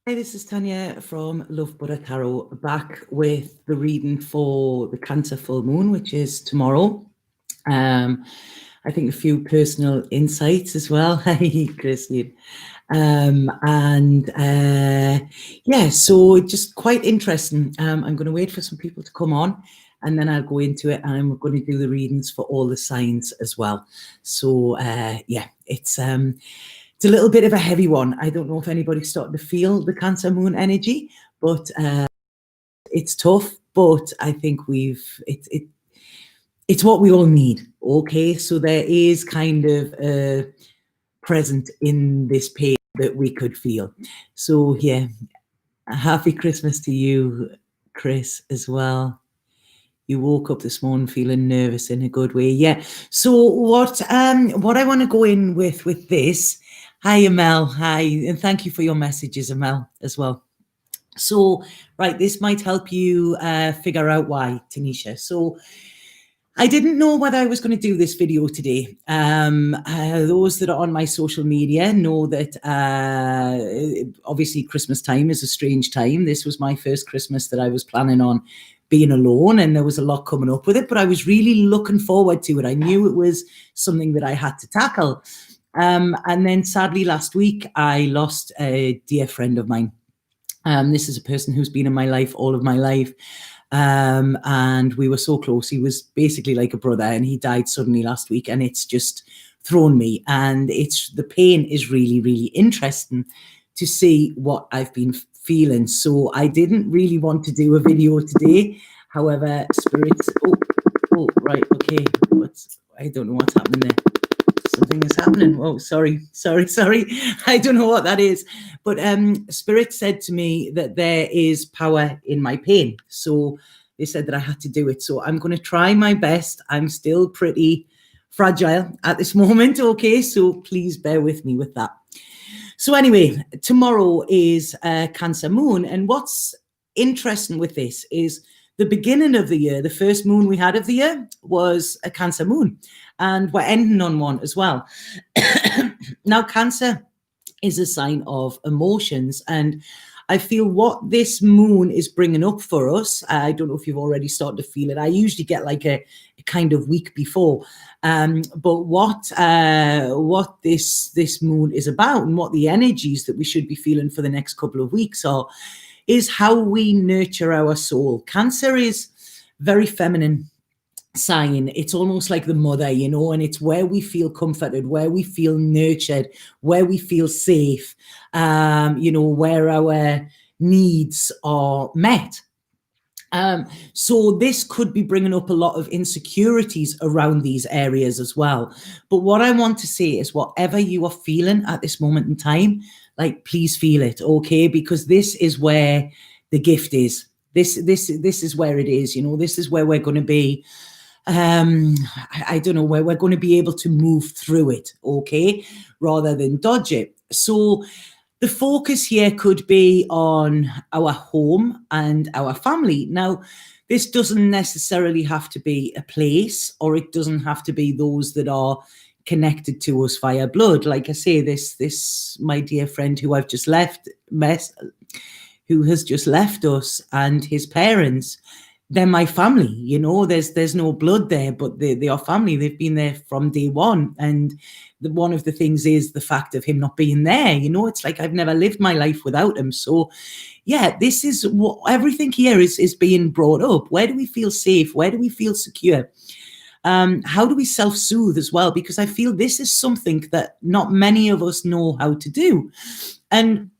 Hi, this is Tanya from Love Buddha Tarot, back with the reading for the Cancer full moon, which is tomorrow. I think a few personal insights as well. Hi, Christine. Yeah, so just quite interesting. I'm going to wait for some people to come on, and then I'll go into it, and I'm going to do the readings for all the signs as well. So yeah, it's a little bit of a heavy one. I don't know if anybody's starting to feel the Cancer moon energy, but it's tough. But I think it's what we all need. Okay, so there is kind of a present in this pain that we could feel. So yeah, a happy Christmas to you, Chris, as well. You woke up this morning feeling nervous in a good way. Yeah. So what I want to go in with this. Hi, Amel. Hi, and thank you for your messages, Amel, as well. So, right, this might help you figure out why, Tanisha. So, I didn't know whether I was going to do this video today. Those that are on my social media know that obviously Christmas time is a strange time. This was my first Christmas that I was planning on being alone, and there was a lot coming up with it, but I was really looking forward to it. I knew it was something that I had to tackle. And then sadly last week, I lost a dear friend of mine. This is a person who's been in my life all of my life. And we were so close. He was basically like a brother, and he died suddenly last week, and it's just thrown me. And the pain is really, really interesting to see what I've been feeling. So I didn't really want to do a video today. However, spirits, right, okay. I don't know what's happening there. Something is happening. Oh, sorry. I don't know what that is. But Spirit said to me that there is power in my pain. So they said that I had to do it. So I'm going to try my best. I'm still pretty fragile at this moment. Okay, so please bear with me with that. So anyway, tomorrow is Cancer moon. And what's interesting with this is the beginning of the year, the first moon we had of the year was a Cancer moon. And we're ending on one as well. Now, Cancer is a sign of emotions. And I feel what this moon is bringing up for us, I don't know if you've already started to feel it. I usually get like a kind of week before. But what this moon is about, and what the energies that we should be feeling for the next couple of weeks is how we nurture our soul. Cancer is very feminine sign. It's almost like the mother, and it's where we feel comforted, where we feel nurtured, where we feel safe, where our needs are met. So this could be bringing up a lot of insecurities around these areas as well. But what I want to say is, whatever you are feeling at this moment in time, like, please feel it, okay? Because this is where the gift is. This is where it is. This is where we're going to be. I don't know, where we're going to be able to move through it, okay, rather than dodge it. So the focus here could be on our home and our family. Now, this doesn't necessarily have to be a place, or it doesn't have to be those that are connected to us via blood. Like I say, this my dear friend who I've just left, who has just left us, and his parents, they're my family. There's no blood there, but they are family. They've been there from day one. And one of the things is the fact of him not being there. It's like I've never lived my life without him. So yeah, this is what everything here is being brought up. Where do we feel safe? Where do we feel secure? How do we self-soothe as well? Because I feel this is something that not many of us know how to do. And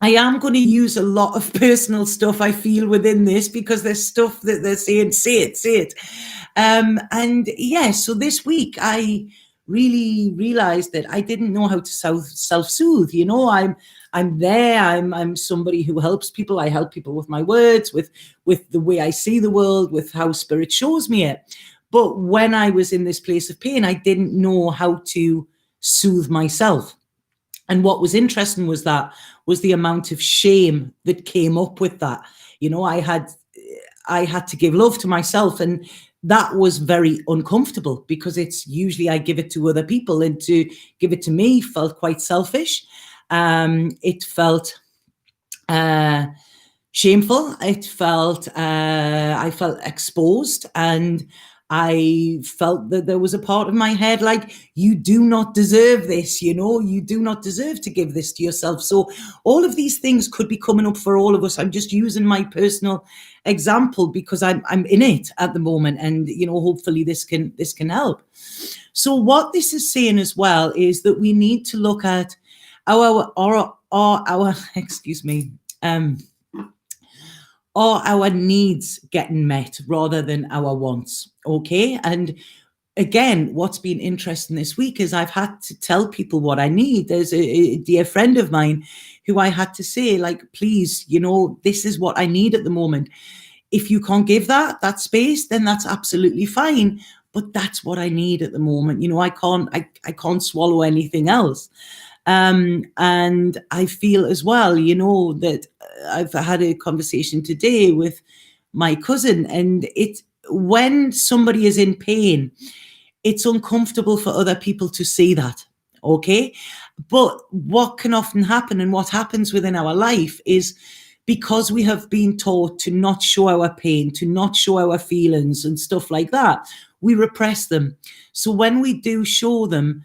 I am going to use a lot of personal stuff, I feel, within this, because there's stuff that they're saying, say it. And yeah, so this week I really realized that I didn't know how to self-soothe. I'm there. I'm somebody who helps people. I help people with my words, with the way I see the world, with how spirit shows me it. But when I was in this place of pain, I didn't know how to soothe myself. And what was interesting was the amount of shame that came up with that. I had to give love to myself, and that was very uncomfortable, because it's usually I give it to other people, and to give it to me felt quite selfish. It felt shameful. I felt exposed, and I felt that there was a part of my head like, you do not deserve this, you do not deserve to give this to yourself. So all of these things could be coming up for all of us. I'm just using my personal example because I'm in it at the moment, and hopefully this can help. So what this is saying as well is that we need to look at our excuse me, are our needs getting met rather than our wants? Okay. And again, what's been interesting this week is I've had to tell people what I need. There's a dear friend of mine who I had to say, like, please, this is what I need at the moment. If you can't give that space, then that's absolutely fine. But that's what I need at the moment. I can't swallow anything else. And I feel as well, that I've had a conversation today with my cousin, and when somebody is in pain, it's uncomfortable for other people to see that. Okay. But what can often happen, and what happens within our life, is because we have been taught to not show our pain, to not show our feelings and stuff like that, we repress them. So when we do show them,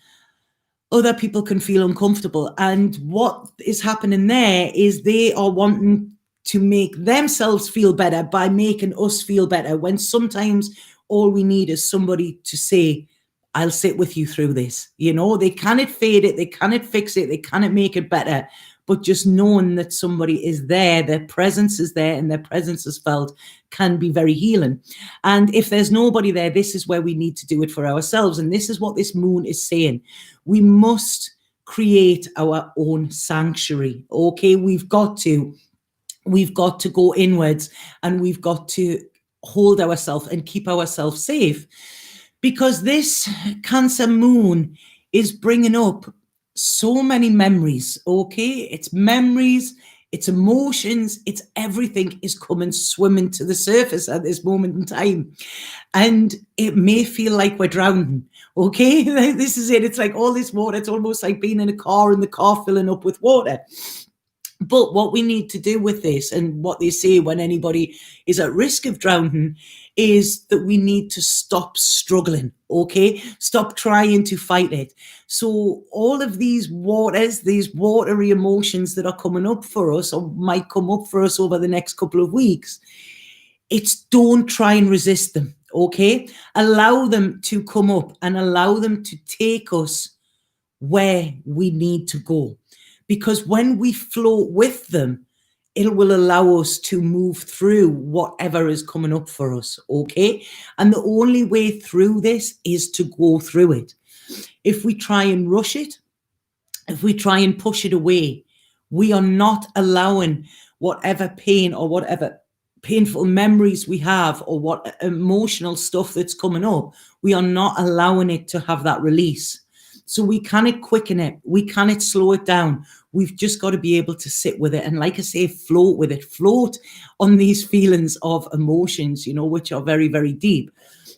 other people can feel uncomfortable. And what is happening there is they are wanting to make themselves feel better by making us feel better, when sometimes all we need is somebody to say, I'll sit with you through this. They cannot fade it, they cannot fix it, they cannot make it better. But just knowing that somebody is there, their presence is there, and their presence is felt, can be very healing. And if there's nobody there, this is where we need to do it for ourselves. And this is what this moon is saying. We must create our own sanctuary. Okay, we've got to go inwards, and we've got to hold ourselves and keep ourselves safe, because this Cancer moon is bringing up so many memories. Okay, it's memories, it's emotions, it's everything is coming swimming to the surface at this moment in time. And it may feel like we're drowning. Okay, this is it. It's like all this water. It's almost like being in a car and the car filling up with water. But what we need to do with this, and what they say when anybody is at risk of drowning, is that we need to stop struggling. Okay, stop trying to fight it. So all of these waters, these watery emotions that are coming up for us, or might come up for us over the next couple of weeks, don't try and resist them. Okay, allow them to come up and allow them to take us where we need to go. Because when we float with them, it will allow us to move through whatever is coming up for us. Okay. And the only way through this is to go through it. If we try and rush it, if we try and push it away, we are not allowing whatever pain or whatever painful memories we have, or what emotional stuff that's coming up, we are not allowing it to have that release. So we cannot quicken it. We cannot slow it down. We've just got to be able to sit with it. And like I say, float with it, float on these feelings of emotions, which are very, very deep.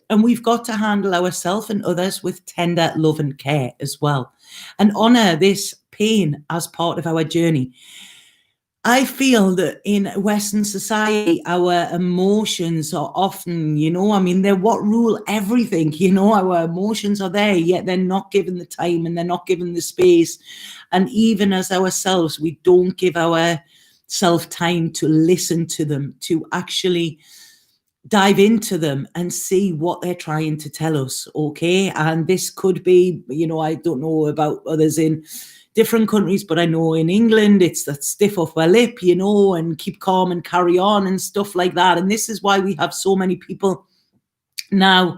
And we've got to handle ourselves and others with tender love and care as well, and honor this pain as part of our journey. I feel that in Western society, our emotions are often, they're what rule everything. Our emotions are there, yet they're not given the time and they're not given the space. And even as ourselves, we don't give ourselves time to listen to them, to actually dive into them and see what they're trying to tell us. Okay. And this could be, I don't know about others in different countries, but I know in England, it's that stiff upper lip, and keep calm and carry on and stuff like that. And this is why we have so many people now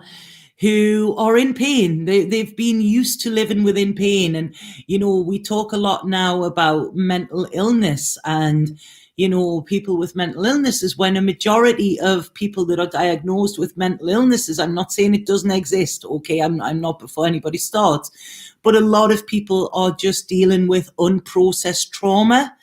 who are in pain. They've been used to living within pain. And, we talk a lot now about mental illness, and, people with mental illnesses, when a majority of people that are diagnosed with mental illnesses, I'm not saying it doesn't exist. Okay. I'm not before anybody starts, but a lot of people are just dealing with unprocessed trauma,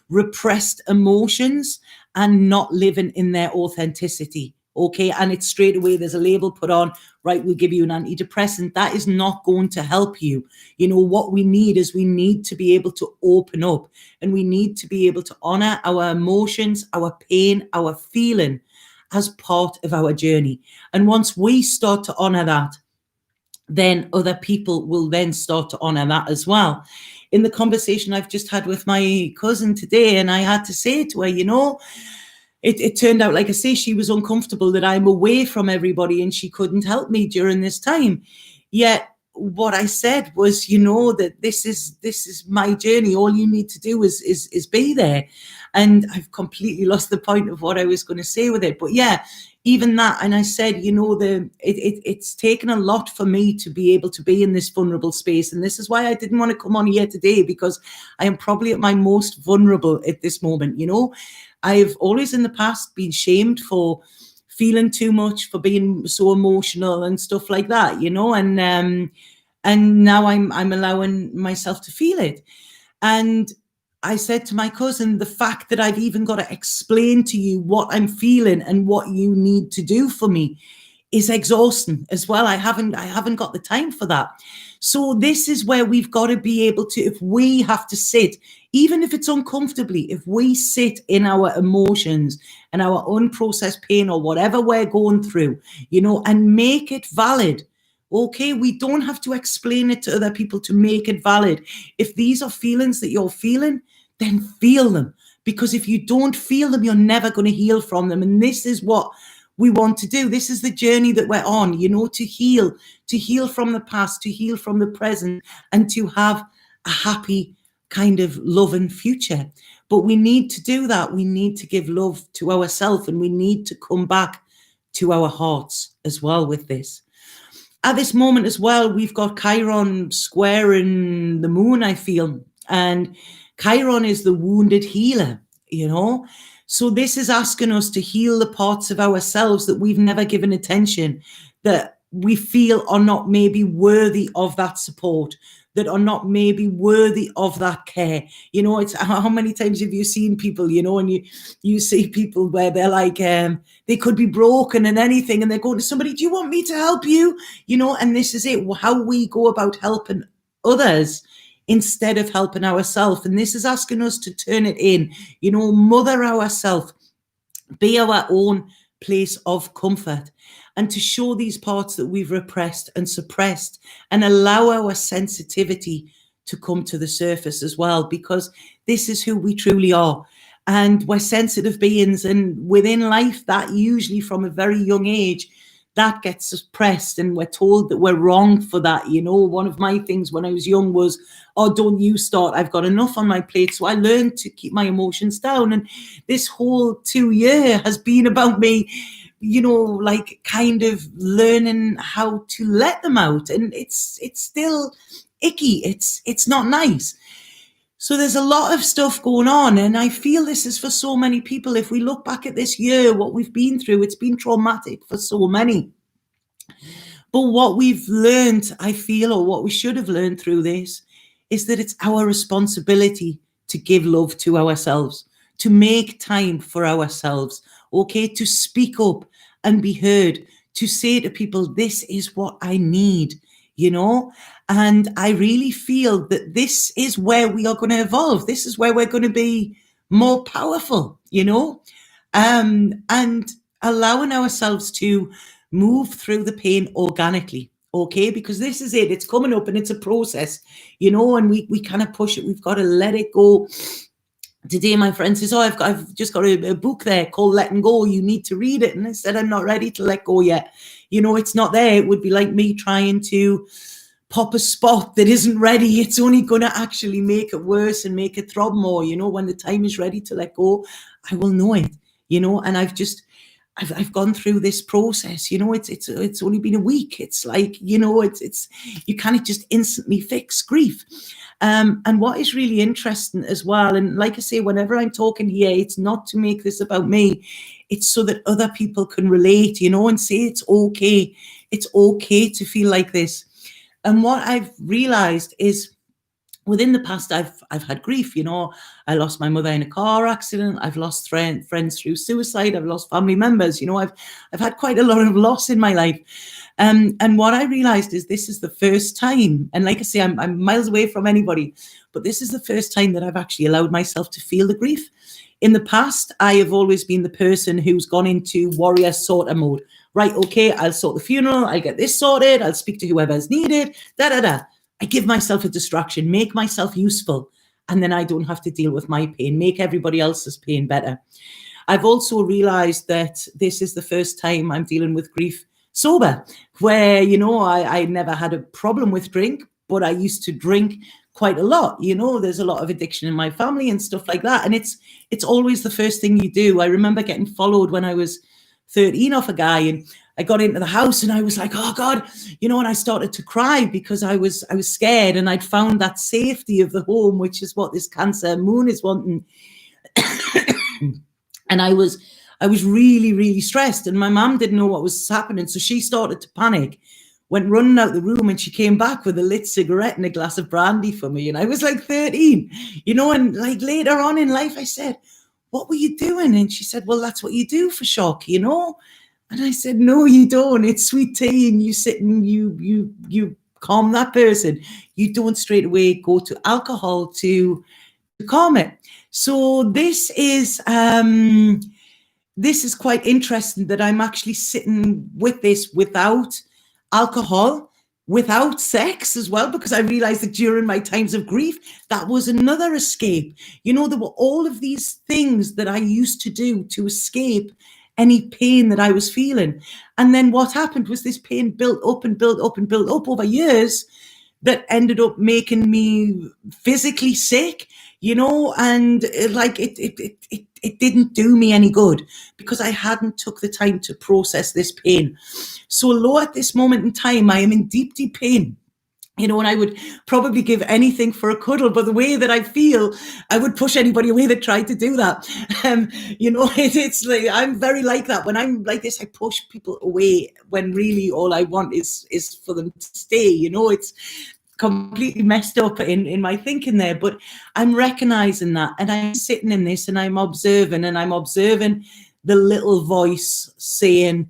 repressed emotions, and not living in their authenticity. okay, and it's straight away, there's a label put on, right, we'll give you an antidepressant. That is not going to help you. What we need is we need to be able to open up, and we need to be able to honor our emotions, our pain, our feeling as part of our journey. And once we start to honor that, then other people will then start to honor that as well. In the conversation I've just had with my cousin today, and I had to say to her, it turned out, like I say, she was uncomfortable that I'm away from everybody and she couldn't help me during this time. Yet what I said was, that this is my journey. All you need to do is be there. And I've completely lost the point of what I was going to say with it. But yeah, even that. And I said, it's taken a lot for me to be able to be in this vulnerable space. And this is why I didn't want to come on here today, because I am probably at my most vulnerable at this moment. I've always in the past been shamed for feeling too much, for being so emotional and stuff like that, and now I'm allowing myself to feel it. And I said to my cousin, the fact that I've even got to explain to you what I'm feeling and what you need to do for me is exhausting as well. I haven't got the time for that. So this is where we've got to be able to, if we have to sit, even if it's uncomfortably, if we sit in our emotions and our unprocessed pain or whatever we're going through, and make it valid. Okay, we don't have to explain it to other people to make it valid. If these are feelings that you're feeling, then feel them. Because if you don't feel them, you're never going to heal from them. And this is what we want to do. This is the journey that we're on, to heal from the past, to heal from the present, and to have a happy kind of loving future. But we need to do that. We need to give love to ourselves, and we need to come back to our hearts as well with this. At this moment as well, we've got Chiron squaring the moon, I feel. And Chiron is the wounded healer, So this is asking us to heal the parts of ourselves that we've never given attention, that we feel are not maybe worthy of that support, that are not maybe worthy of that care. It's how many times have you seen people, and you see people where they're like, they could be broken and anything, and they're going to somebody, do you want me to help you? And this is it, how we go about helping others instead of helping ourselves. And this is asking us to turn it in, mother ourselves, be our own place of comfort, and to show these parts that we've repressed and suppressed, and allow our sensitivity to come to the surface as well, because this is who we truly are. And we're sensitive beings, and within life, that usually from a very young age, that gets suppressed, and we're told that we're wrong for that. One of my things when I was young was, oh, don't you start, I've got enough on my plate. So I learned to keep my emotions down. And this whole 2 year has been about me, like kind of learning how to let them out. And it's still icky. It's not nice. So there's a lot of stuff going on. And I feel this is for so many people. If we look back at this year, what we've been through, it's been traumatic for so many. But what we've learned, I feel, or what we should have learned through this, is that it's our responsibility to give love to ourselves, to make time for ourselves, okay, to speak up and be heard, to say to people, this is what I need, and I really feel that this is where we are going to evolve. This is where we're going to be more powerful, and allowing ourselves to move through the pain organically, okay, because this is it, it's coming up and it's a process, and we kind of push it, we've got to let it go. Today my friend says, oh, I've just got a book there called Letting Go, you need to read it. And I said, I'm not ready to let go yet. It's not there. It would be like me trying to pop a spot that isn't ready. It's only going to actually make it worse and make it throb more. When the time is ready to let go, I will know it, and I've gone through this process, it's only been a week. It's like, it's you can't just instantly fix grief. And what is really interesting as well, and like I say, whenever I'm talking here, it's not to make this about me. It's so that other people can relate, and say it's okay. It's okay to feel like this. And what I've realized is within the past, I've had grief. I lost my mother in a car accident. I've lost friends through suicide. I've lost family members. I've had quite a lot of loss in my life. And what I realized is this is the first time, and like I say, I'm miles away from anybody, but this is the first time that I've actually allowed myself to feel the grief. In the past, I have always been the person who's gone into warrior sorter mode. Right, okay, I'll sort the funeral. I'll get this sorted. I'll speak to whoever's needed. I give myself a distraction, make myself useful, and then I don't have to deal with my pain, make everybody else's pain better. I've also realized that this is the first time I'm dealing with grief sober, where, I never had a problem with drink, but I used to drink quite a lot. There's a lot of addiction in my family and stuff like that. And it's always the first thing you do. I remember getting followed when I was 13 off a guy, and I got into the house and I was like, oh God, and I started to cry because I was scared, and I'd found that safety of the home, which is what this Cancer moon is wanting. And I was really, really stressed, and my mum didn't know what was happening. So she started to panic, went running out the room, and she came back with a lit cigarette and a glass of brandy for me. And I was like 13, and like later on in life, I said, what were you doing? And she said, well, that's what you do for shock, And I said, no, you don't. It's sweet tea, and you sit and you calm that person. You don't straight away go to alcohol to calm it. So this is quite interesting that I'm actually sitting with this without alcohol, without sex as well, because I realized that during my times of grief, that was another escape. There were all of these things that I used to do to escape any pain that I was feeling. And then what happened was this pain built up and built up and built up over years that ended up making me physically sick, and it didn't do me any good because I hadn't took the time to process this pain. So low at this moment in time, I am in deep, deep pain. And I would probably give anything for a cuddle, but the way that I feel, I would push anybody away that tried to do that. It's like, I'm very like that. When I'm like this, I push people away when really all I want is for them to stay. It's completely messed up in my thinking there, but I'm recognizing that, and I'm sitting in this, and I'm observing the little voice saying,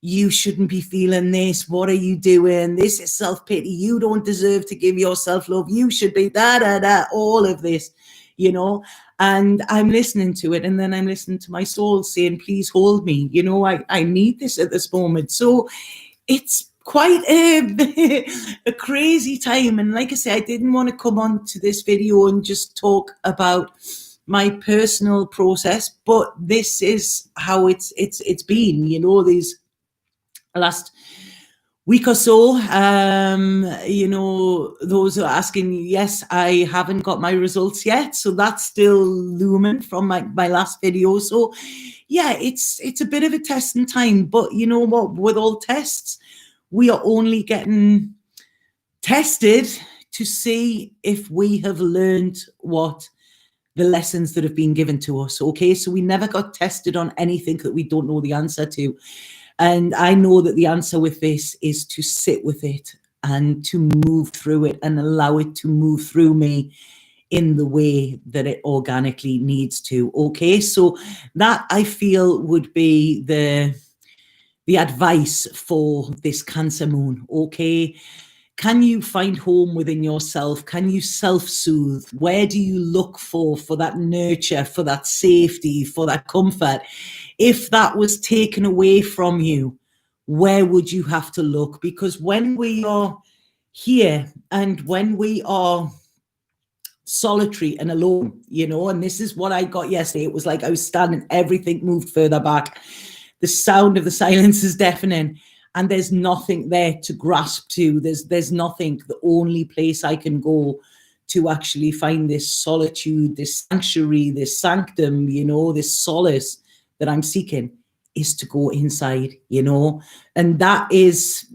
you shouldn't be feeling this. What are you doing? This is self-pity. You don't deserve to give yourself love. You should be all of this, and I'm listening to it. And then I'm listening to my soul saying, please hold me. I need this at this moment. So it's quite a crazy time. And like I say, I didn't want to come on to this video and just talk about my personal process, but this is how it's been, these last week or so. Those who are asking, yes, I haven't got my results yet, so that's still looming from my last video. So yeah, it's a bit of a testing time, but you know what, with all tests, we are only getting tested to see if we have learned what the lessons that have been given to us. Okay, so we never got tested on anything that we don't know the answer to. And I know that the answer with this is to sit with it and to move through it and allow it to move through me in the way that it organically needs to. Okay, so that I feel would be the advice for this Cancer moon. Okay, can you find home within yourself? Can you self-soothe? Where do you look for that nurture, for that safety, for that comfort? If that was taken away from you, where would you have to look? Because when we are here and when we are solitary and alone, and this is what I got yesterday. It was like I was standing, everything moved further back. The sound of the silence is deafening, and there's nothing there to grasp to. There's nothing. The only place I can go to actually find this solitude, this sanctuary, this sanctum, this solace that I'm seeking is to go inside, and that is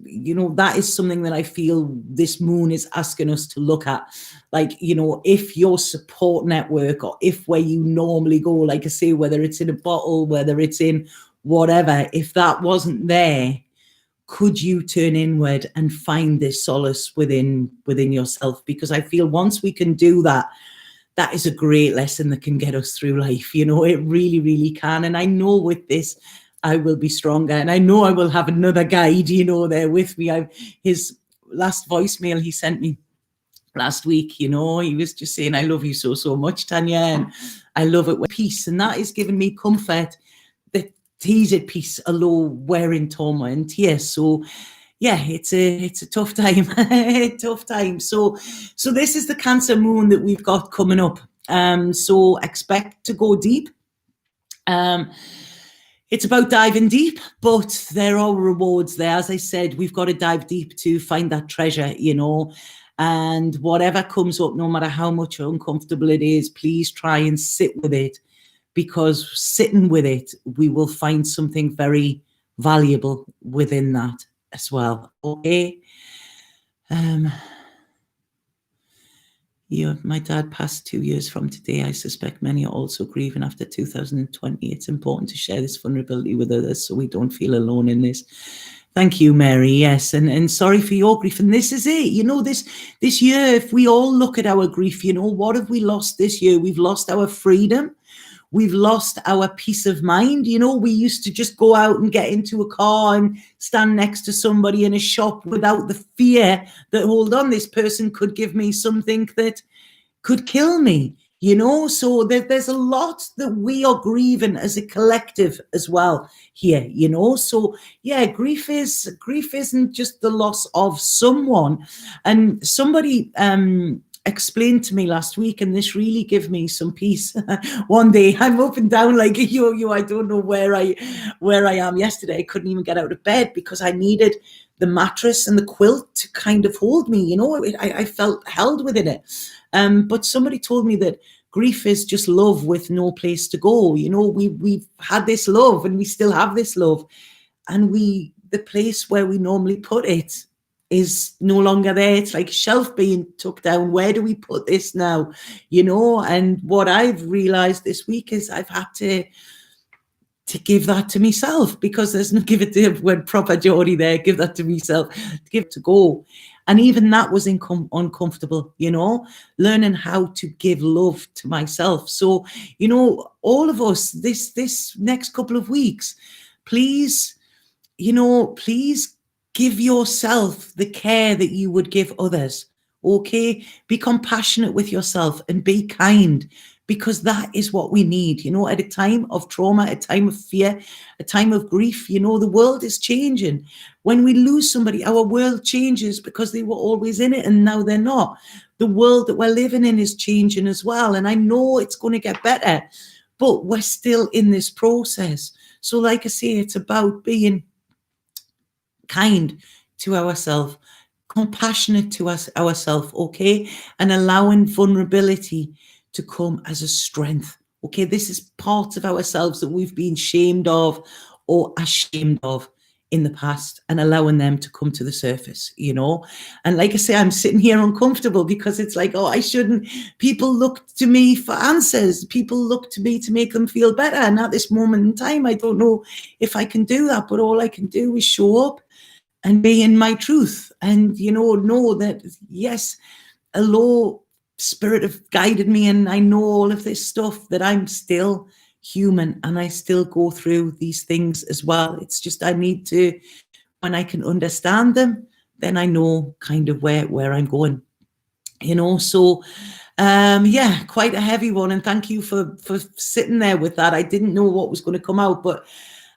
something that I feel this moon is asking us to look at. Like, if your support network, or if where you normally go, like I say, whether it's in a bottle, whether it's in whatever, if that wasn't there, could you turn inward and find this solace within yourself? Because I feel once we can do that, that is a great lesson that can get us through life. You know, it really, really can. And I know with this, I will be stronger. And I know I will have another guide, you know, there with me. His last voicemail he sent me last week, you know, he was just saying, I love you so, so much, Tanya. And I love it with peace. And that is giving me comfort that he's at peace, although we're in torment. Yes. So yeah, it's a tough time, tough time. So this is the Cancer moon that we've got coming up. So expect to go deep. It's about diving deep, but there are rewards there. As I said, we've got to dive deep to find that treasure, you know. And whatever comes up, no matter how much uncomfortable it is, please try and sit with it, because sitting with it, we will find something very valuable within that as well. Okay. My dad passed 2 years from today. I suspect many are also grieving after 2020. It's important to share this vulnerability with others so we don't feel alone in this. Thank you, Mary. Yes, and sorry for your grief. And this is it. You know, this year, if we all look at our grief, you know, what have we lost this year? We've lost our freedom. We've lost our peace of mind. You know, we used to just go out and get into a car and stand next to somebody in a shop without the fear that, hold on, this person could give me something that could kill me, you know. So there's a lot that we are grieving as a collective as well here, you know. So yeah, grief isn't just the loss of someone. And somebody explained to me last week, and this really gave me some peace. One day I'm up and down like a yo-yo. I don't know where I am. Yesterday I couldn't even get out of bed because I needed the mattress and the quilt to kind of hold me, you know. I felt held within it. But somebody told me that grief is just love with no place to go. You know, we've had this love and we still have this love, and the place where we normally put it is no longer there. It's like a shelf being took down. Where do we put this now? You know, and what I've realized this week is I've had to give that to myself, because there's no give it to when proper Geordie there, give that to myself, give it to go. And even that was uncomfortable, you know, learning how to give love to myself. So, you know, all of us, this next couple of weeks, please, you know, please give yourself the care that you would give others. Okay, be compassionate with yourself and be kind, because that is what we need, you know, at a time of trauma, a time of fear, a time of grief. You know, the world is changing. When we lose somebody, our world changes because they were always in it and now they're not. The world that we're living in is changing as well. And I know it's going to get better, but we're still in this process. So like I say, it's about being kind to ourselves, compassionate to ourselves, okay, and allowing vulnerability to come as a strength. Okay, this is parts of ourselves that we've been shamed of or ashamed of in the past, and allowing them to come to the surface, you know. And like I say, I'm sitting here uncomfortable because it's like, oh, I shouldn't. People look to me for answers. People look to me to make them feel better. And at this moment in time, I don't know if I can do that, but all I can do is show up and be in my truth, and, you know that, yes, a low spirit have guided me, and I know all of this stuff, that I'm still human and I still go through these things as well. It's just, I need to, when I can understand them, then I know kind of where I'm going, you know. So yeah, quite a heavy one, and thank you for sitting there with that. I didn't know what was going to come out, but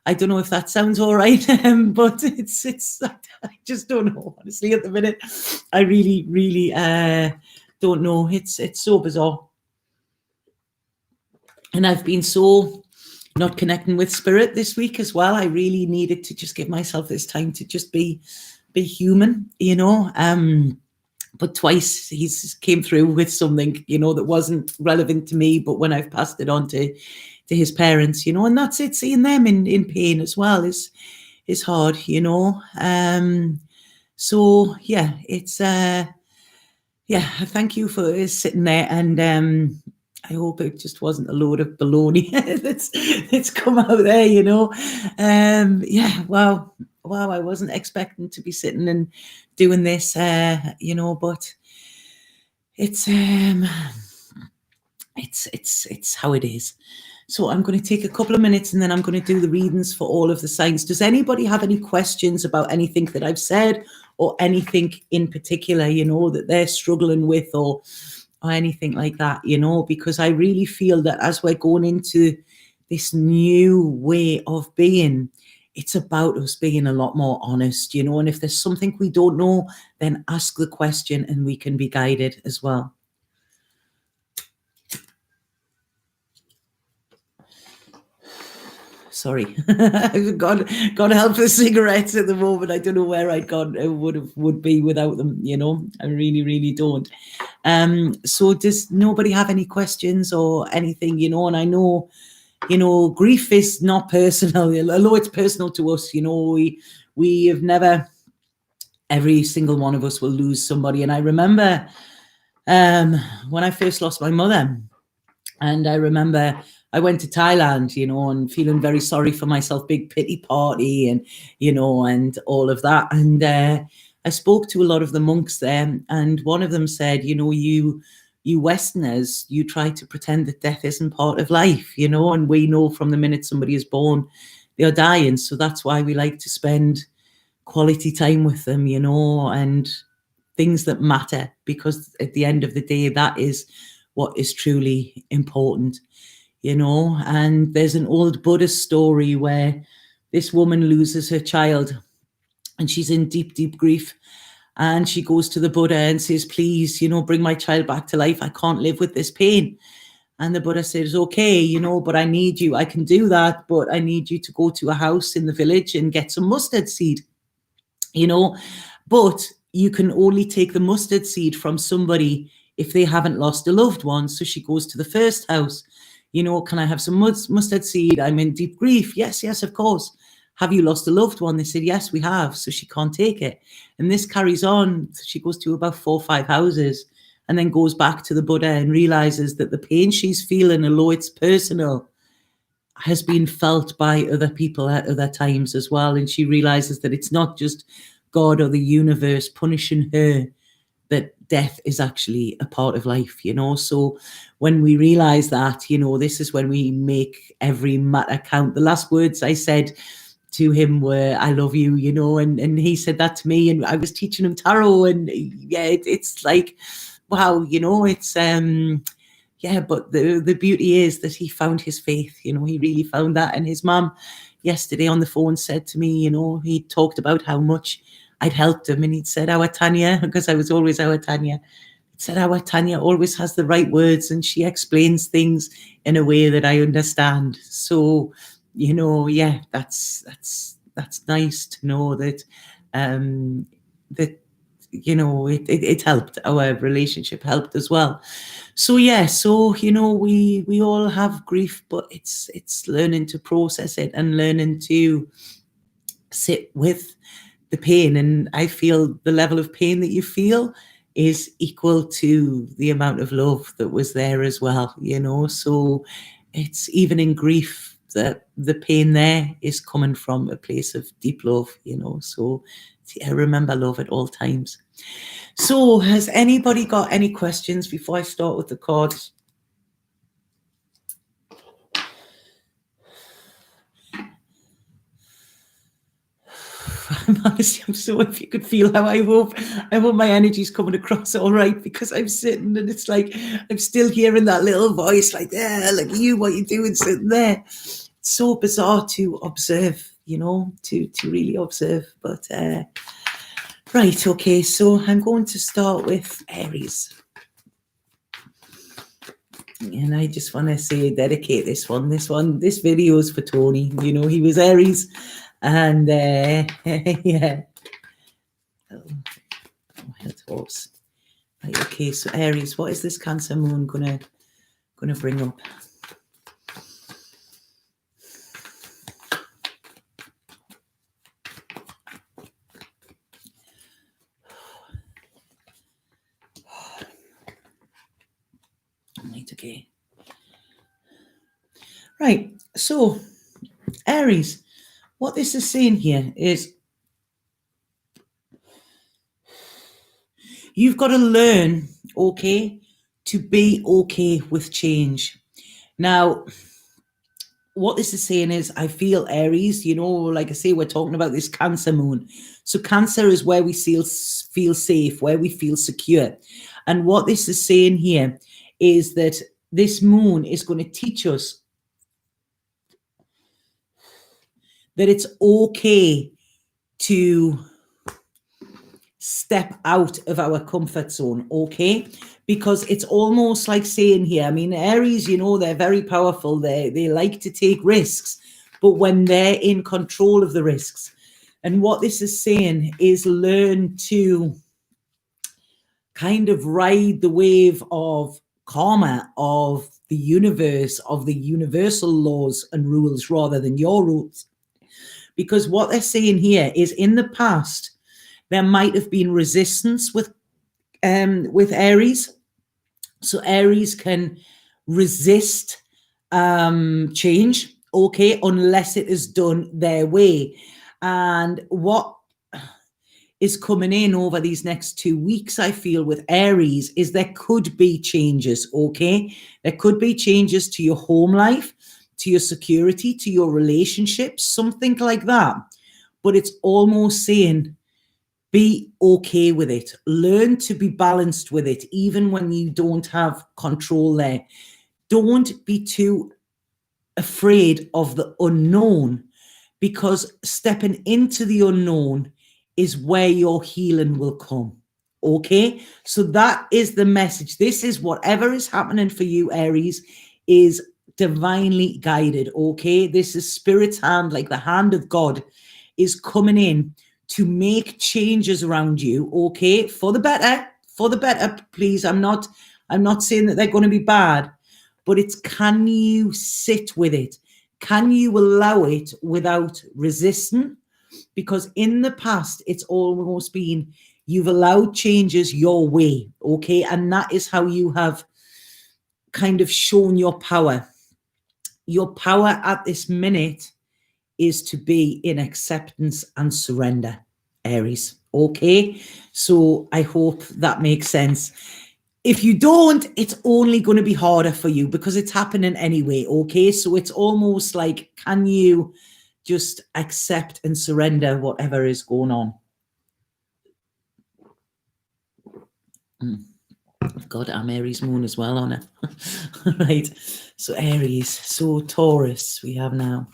I don't know if that sounds all right, but it's I just don't know, honestly, at the minute. I really don't know. It's so bizarre. And I've been so not connecting with spirit this week as well. I really needed to just give myself this time to just be human, you know. But twice he's came through with something, you know, that wasn't relevant to me, but when I've passed it on to his parents, you know, and that's it, seeing them in pain as well is hard, you know. So yeah, it's yeah, thank you for sitting there, and I hope it just wasn't a load of baloney that's come out there, you know. Yeah, wow. wow, I wasn't expecting to be sitting and doing this, but it's it's how it is. So I'm going to take a couple of minutes and then I'm going to do the readings for all of the signs. Does anybody have any questions about anything that I've said or anything in particular, that they're struggling with or anything like that, because I really feel that as we're going into this new way of being, it's about us being a lot more honest, and if there's something we don't know, then ask the question and we can be guided as well. Sorry, God help the cigarettes at the moment. I don't know where I'd gone would be without them. I really, really don't. So does nobody have any questions or anything? And I know, grief is not personal, although it's personal to us. We have never. Every single one of us will lose somebody, and I remember when I first lost my mother. And I remember I went to Thailand, and feeling very sorry for myself, big pity party and, and all of that. And I spoke to a lot of the monks there, and one of them said, you Westerners, you try to pretend that death isn't part of life, and we know from the minute somebody is born, they're dying. So that's why we like to spend quality time with them, and things that matter, because at the end of the day, that is what is truly important, and there's an old Buddhist story where this woman loses her child and she's in deep, deep grief, and she goes to the Buddha and says, please, bring my child back to life. I can't live with this pain. And the Buddha says, okay, but I need you. I can do that, but I need you to go to a house in the village and get some mustard seed, but you can only take the mustard seed from somebody if they haven't lost a loved one. So she goes to the first house, can I have some mustard seed? I'm in deep grief. Yes, of course. Have you lost a loved one? They said, yes, we have. So she can't take it. And this carries on. She goes to about 4 or 5 houses and then goes back to the Buddha and realizes that the pain she's feeling, although it's personal, has been felt by other people at other times as well. And she realizes that it's not just God or the universe punishing her, that death is actually a part of life, So when we realize that, this is when we make every matter count. The last words I said to him were, I love you, and he said that to me, and I was teaching him tarot, and it's like, wow, it's but the beauty is that he found his faith, he really found that. And his mom yesterday on the phone said to me, he talked about how much I'd helped him, and he'd said, our Tanya, because I was always our Tanya, he said, our Tanya always has the right words and she explains things in a way that I understand. So, that's nice to know that, that, it helped. Our relationship helped as well. So we all have grief, but it's learning to process it and learning to sit with the pain. And I feel the level of pain that you feel is equal to the amount of love that was there as well, so it's even in grief that the pain there is coming from a place of deep love, so remember love at all times. So has anybody got any questions before I start with the cards? I'm so, if you could feel how I hope my energy's coming across all right, because I'm sitting and it's like I'm still hearing that little voice like, yeah, like what you doing sitting there. It's so bizarre to observe, to really observe. But right, okay, so I'm going to start with Aries. And I just want to say, dedicate this video is for Tony. He was Aries, and yeah. Health horse. Right, okay, so Aries, what is this Cancer moon gonna bring up? Right, okay. Right, so Aries, what this is saying here is You've got to learn, okay, to be okay with change. Now, what this is saying is, I feel Aries, like I say, we're talking about this Cancer moon. So Cancer is where we feel safe, where we feel secure. And what this is saying here is that this moon is going to teach us that it's okay to step out of our comfort zone, okay? Because it's almost like saying here, I mean, Aries, they're very powerful. They like to take risks, but when they're in control of the risks. And what this is saying is learn to kind of ride the wave of karma, of the universe, of the universal laws and rules rather than your rules. Because what they're saying here is, in the past, there might have been resistance with Aries. So Aries can resist change, okay, unless it is done their way. And what is coming in over these next 2 weeks, I feel, with Aries, is there could be changes, okay? There could be changes to your home life, to your security, to your relationships, something like that. But it's almost saying, be okay with it. Learn to be balanced with it, even when you don't have control there. Don't be too afraid of the unknown, because stepping into the unknown is where your healing will come. Okay? So that is the message. This is whatever is happening for you, Aries, is divinely guided. Okay? This is Spirit's hand, like the hand of God is coming in to make changes around you, okay, for the better, please. I'm not saying that they're going to be bad, but it's, can you sit with it? Can you allow it without resisting? Because in the past, it's almost been, you've allowed changes your way, okay, and that is how you have kind of shown your power. Your power at this minute is to be in acceptance and surrender, Aries. Okay, so I hope that makes sense. If you don't, it's only going to be harder for you because it's happening anyway. Okay, so it's almost like, can you just accept and surrender whatever is going on? God, I'm Aries moon as well on it. Right, so Aries, so Taurus we have now.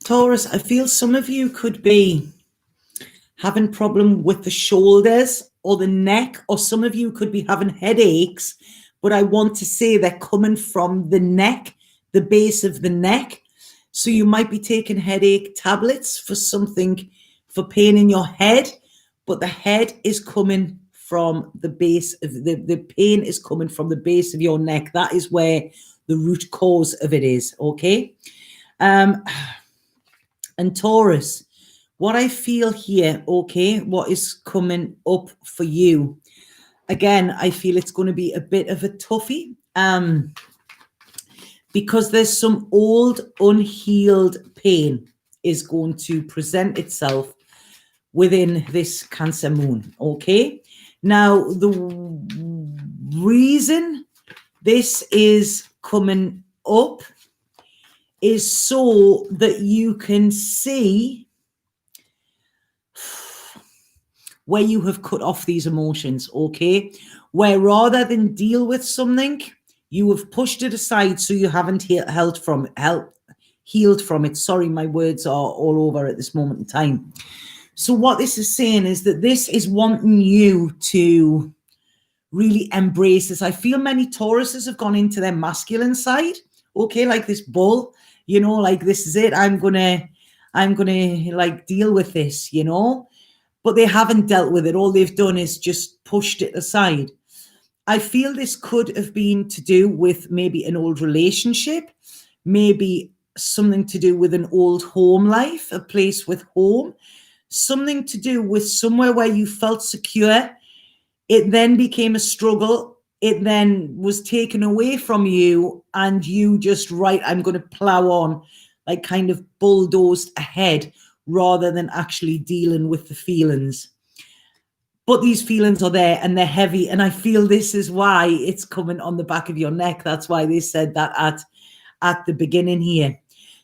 Taurus, I feel some of you could be having problem with the shoulders or the neck, or some of you could be having headaches, but I want to say they're coming from the neck, the base of the neck. So you might be taking headache tablets for something, for pain in your head, but the head is coming from the base of the pain is coming from the base of your neck. That is where the root cause of it is, okay? And Taurus, what I feel here, okay, what is coming up for you, again, I feel it's going to be a bit of a toughie, because there's some old unhealed pain is going to present itself within this Cancer moon, okay? Now, the reason this is coming up is so that you can see where you have cut off these emotions, okay? Where rather than deal with something, you have pushed it aside so you haven't healed from it. Sorry, my words are all over at this moment in time. So what this is saying is that this is wanting you to really embrace this. I feel many Tauruses have gone into their masculine side, okay, like this bull, like this is it. I'm gonna like deal with this, but they haven't dealt with it. All they've done is just pushed it aside. I feel this could have been to do with maybe an old relationship, maybe something to do with an old home life, a place with home, something to do with somewhere where you felt secure. It then became a struggle. It then was taken away from you, and you just, right, I'm going to plow on, like kind of bulldozed ahead rather than actually dealing with the feelings. But these feelings are there and they're heavy. And I feel this is why it's coming on the back of your neck. That's why they said that at the beginning here.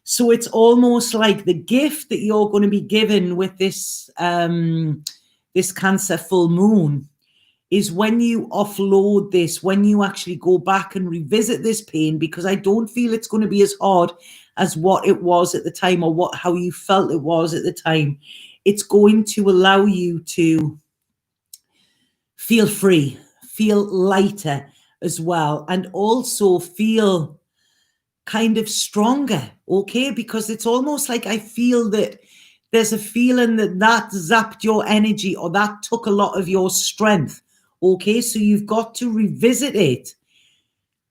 So it's almost like the gift that you're going to be given with this, this Cancer full moon is when you offload this, when you actually go back and revisit this pain, because I don't feel it's going to be as hard as what it was at the time or how you felt it was at the time. It's going to allow you to feel free, feel lighter as well, and also feel kind of stronger, okay? Because it's almost like I feel that there's a feeling that zapped your energy or that took a lot of your strength, okay? So you've got to revisit it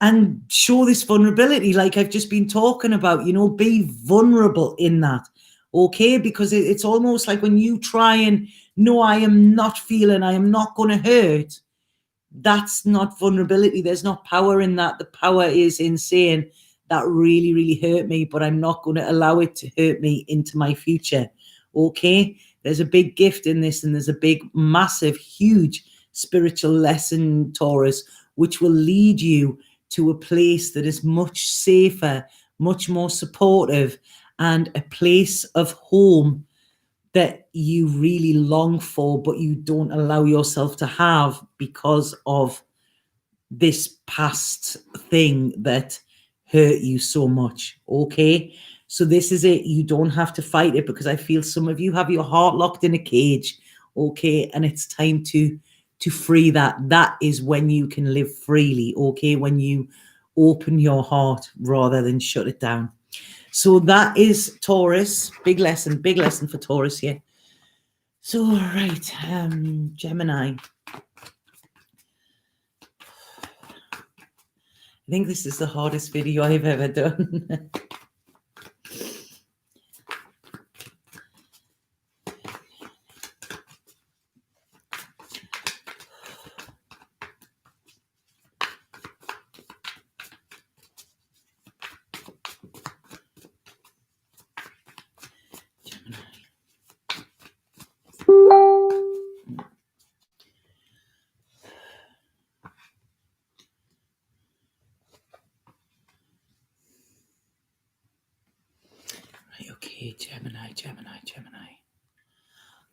and show this vulnerability like I've just been talking about, be vulnerable in that, okay? Because it's almost like when you try and, no, I am not feeling, I am not going to hurt. That's not vulnerability. There's not power in that. The power is in saying, that really, really hurt me, but I'm not going to allow it to hurt me into my future, okay? There's a big gift in this, and there's a big, massive, huge spiritual lesson, Taurus, which will lead you to a place that is much safer, much more supportive, and a place of home that you really long for, but you don't allow yourself to have because of this past thing that hurt you so much, okay? So this is it. You don't have to fight it, because I feel some of you have your heart locked in a cage, okay? And it's time to free that. That is when you can live freely, okay? When you open your heart rather than shut it down. So that is Taurus. Big lesson for Taurus here. So, right, Gemini. I think this is the hardest video I've ever done. Okay, Gemini.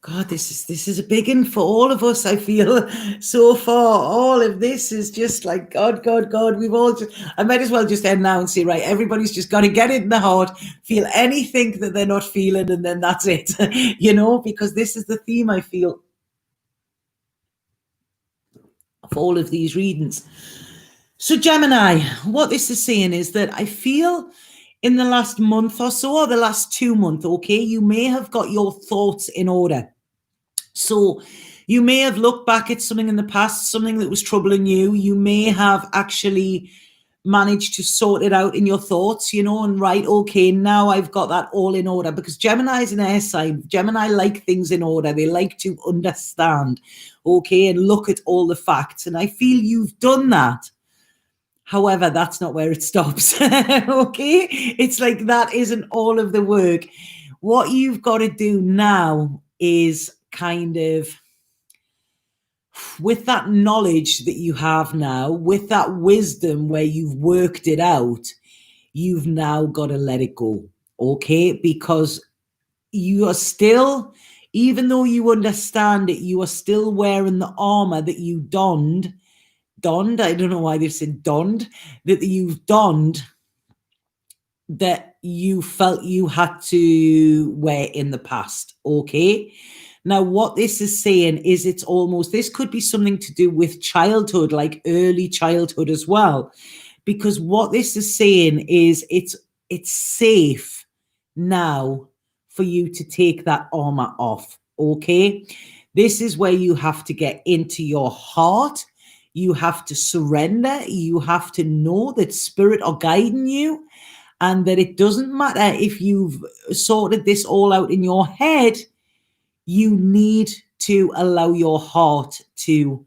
God, this is a big one for all of us, I feel, so far. All of this is just like, God. We've all just, I might as well just end now and say, right, everybody's just got to get it in the heart, feel anything that they're not feeling, and then that's it, because this is the theme, I feel, of all of these readings. So Gemini, what this is saying is that I feel in the last month or so, or the last 2 months, okay, you may have got your thoughts in order. So you may have looked back at something in the past, something that was troubling you. You may have actually managed to sort it out in your thoughts, and right, okay, now I've got that all in order, because Gemini is an air sign. Gemini like things in order. They like to understand, okay, and look at all the facts. And I feel you've done that. However, that's not where it stops, okay? It's like that isn't all of the work. What you've got to do now is kind of, with that knowledge that you have now, with that wisdom where you've worked it out, you've now got to let it go, okay? Because you are still, even though you understand it, you are still wearing the armor that you donned, I don't know why they said donned, that you've donned, that you felt you had to wear in the past, okay? Now, what this is saying is it's almost, this could be something to do with childhood, like early childhood as well, because what this is saying is it's safe now for you to take that armor off, okay? This is where you have to get into your heart. You have to surrender. You have to know that spirit are guiding you, and that it doesn't matter if you've sorted this all out in your head. You need to allow your heart to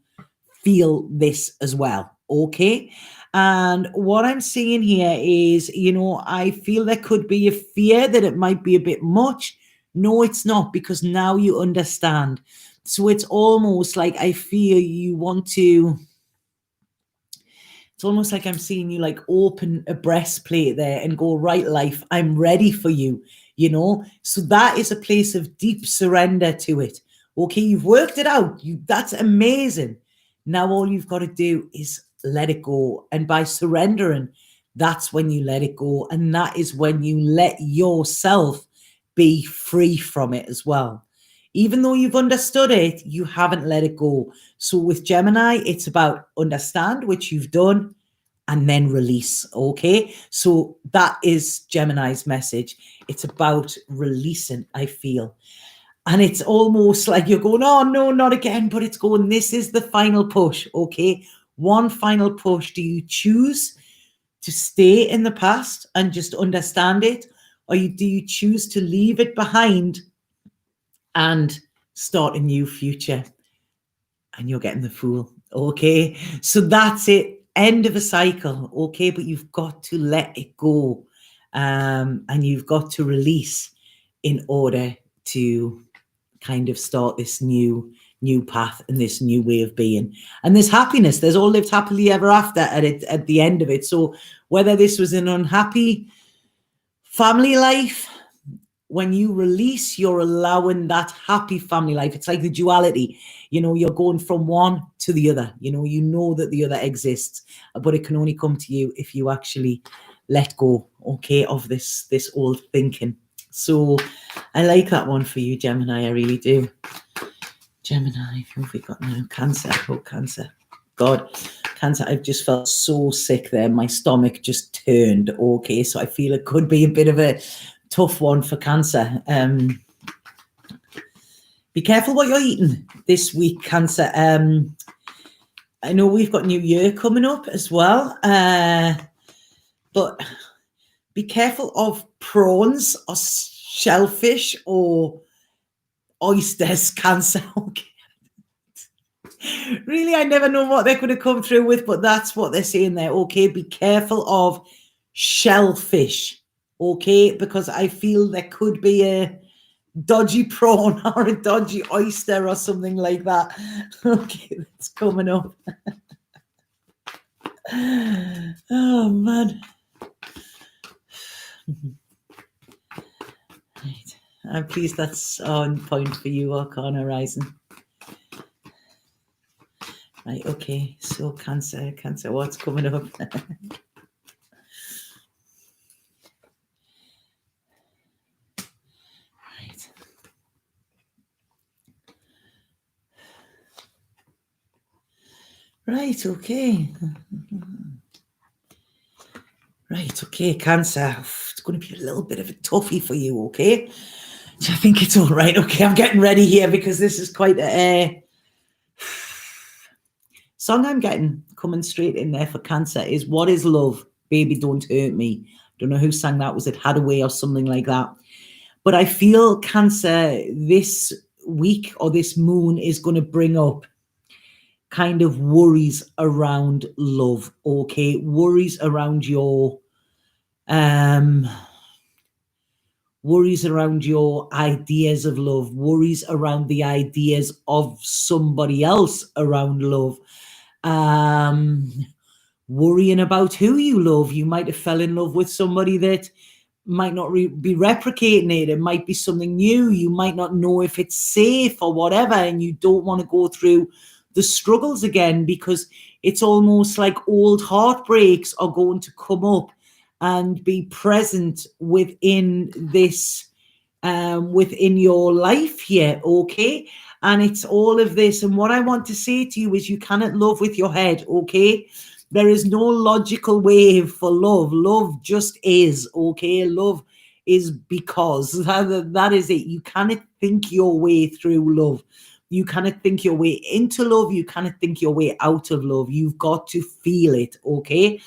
feel this as well. Okay. And what I'm seeing here is, I feel there could be a fear that it might be a bit much. No, it's not, because now you understand. So it's almost like I feel you want to, it's almost like I'm seeing you like open a breastplate there and go, right, life, I'm ready for you, So that is a place of deep surrender to it. Okay, you've worked it out. That's amazing. Now all you've got to do is let it go. And by surrendering, that's when you let it go. And that is when you let yourself be free from it as well. Even though you've understood it, you haven't let it go. So with Gemini, it's about understand, which you've done, and then release. Okay. So that is Gemini's message. It's about releasing, I feel. And it's almost like you're going, oh, no, not again. But it's going, this is the final push. Okay. One final push. Do you choose to stay in the past and just understand it? Or do you choose to leave it behind and start a new future? And you're getting the Fool. Okay. So that's it. End of a cycle. Okay. But you've got to let it go. And you've got to release in order to kind of start this new path and this new way of being. And there's happiness. There's all lived happily ever after at the end of it. So whether this was an unhappy family life, when you release, you're allowing that happy family life. It's like the duality. You're going from one to the other. You know that the other exists, but it can only come to you if you actually let go, okay, of this old thinking. So I like that one for you, Gemini. I really do. Gemini, who have we got now? Cancer. Oh, Cancer. God, Cancer, I've just felt so sick there. My stomach just turned. Okay, so I feel it could be a bit of a tough one for Cancer. Be careful what you're eating this week, Cancer. I know we've got New Year coming up as well, but be careful of prawns or shellfish or oysters, Cancer. Okay. Really, I never know what they're going to come through with, but that's what they're saying there. Okay, be careful of shellfish. Okay, because I feel there could be a dodgy prawn or a dodgy oyster or something like that. Okay, that's coming up. Oh, man. Right. I'm pleased that's on point for you, Arcana Rising. Right, okay, so Cancer, what's coming up? Right, okay. Right, okay, Cancer. It's going to be a little bit of a toughie for you, okay? I think it's all right. Okay, I'm getting ready here because this is quite a song I'm getting coming straight in there for Cancer is What is Love? Baby, Don't Hurt Me. Don't know who sang that. Was it Hadaway or something like that? But I feel, Cancer, this week or this moon is going to bring up kind of worries around love, okay? Worries around your worries around your ideas of love, worries around the ideas of somebody else around love, worrying about who you love. You might have fell in love with somebody that might not be replicating it. It might be something new. You might not know if it's safe or whatever, and you don't want to go through the struggles again because it's almost like old heartbreaks are going to come up and be present within this, within your life here, okay? And it's all of this. And what I want to say to you is you cannot love with your head, okay? There is no logical way for love. Love just is, okay? Love is because. That is it. You cannot think your way through love. You cannot think your way into love. You cannot think your way out of love. You've got to feel it, okay?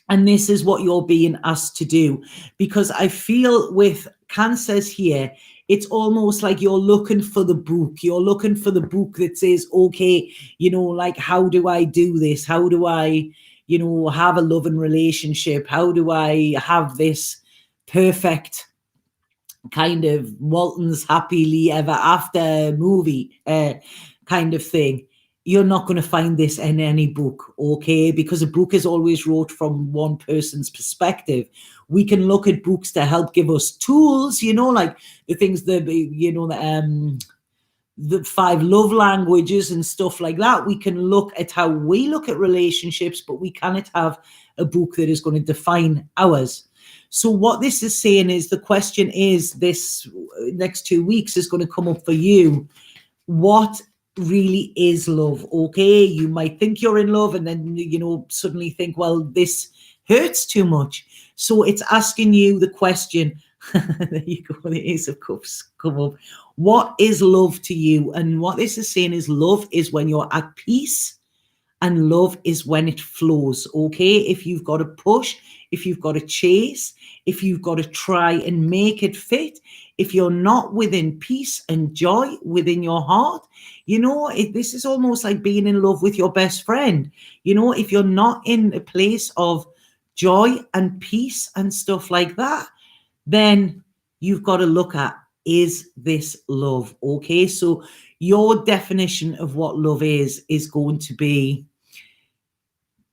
And this is what you're being asked to do, because I feel with Cancers here, it's almost like you're looking for the book. You're looking for the book that says, okay, like, how do I do this? How do I, have a loving relationship? How do I have this perfect kind of Walton's happily ever after movie kind of thing? You're not going to find this in any book, okay? Because a book is always wrote from one person's perspective. We can look at books to help give us tools, like the things that, the 5 love languages and stuff like that. We can look at how we look at relationships, but we cannot have a book that is going to define ours. So what this is saying is, the question is, this next 2 weeks is going to come up for you. What really is love? Okay, you might think you're in love and then suddenly think, well, this hurts too much. So it's asking you the question. There you go, the Ace of Cups come up. What is love to you? And what this is saying is, love is when you're at peace, and love is when it flows. Okay, if you've got to push, if you've got to chase, if you've got to try and make it fit, if you're not within peace and joy within your heart, this is almost like being in love with your best friend. If you're not in a place of joy and peace and stuff like that, then you've got to look at, is this love? Okay, so your definition of what love is going to be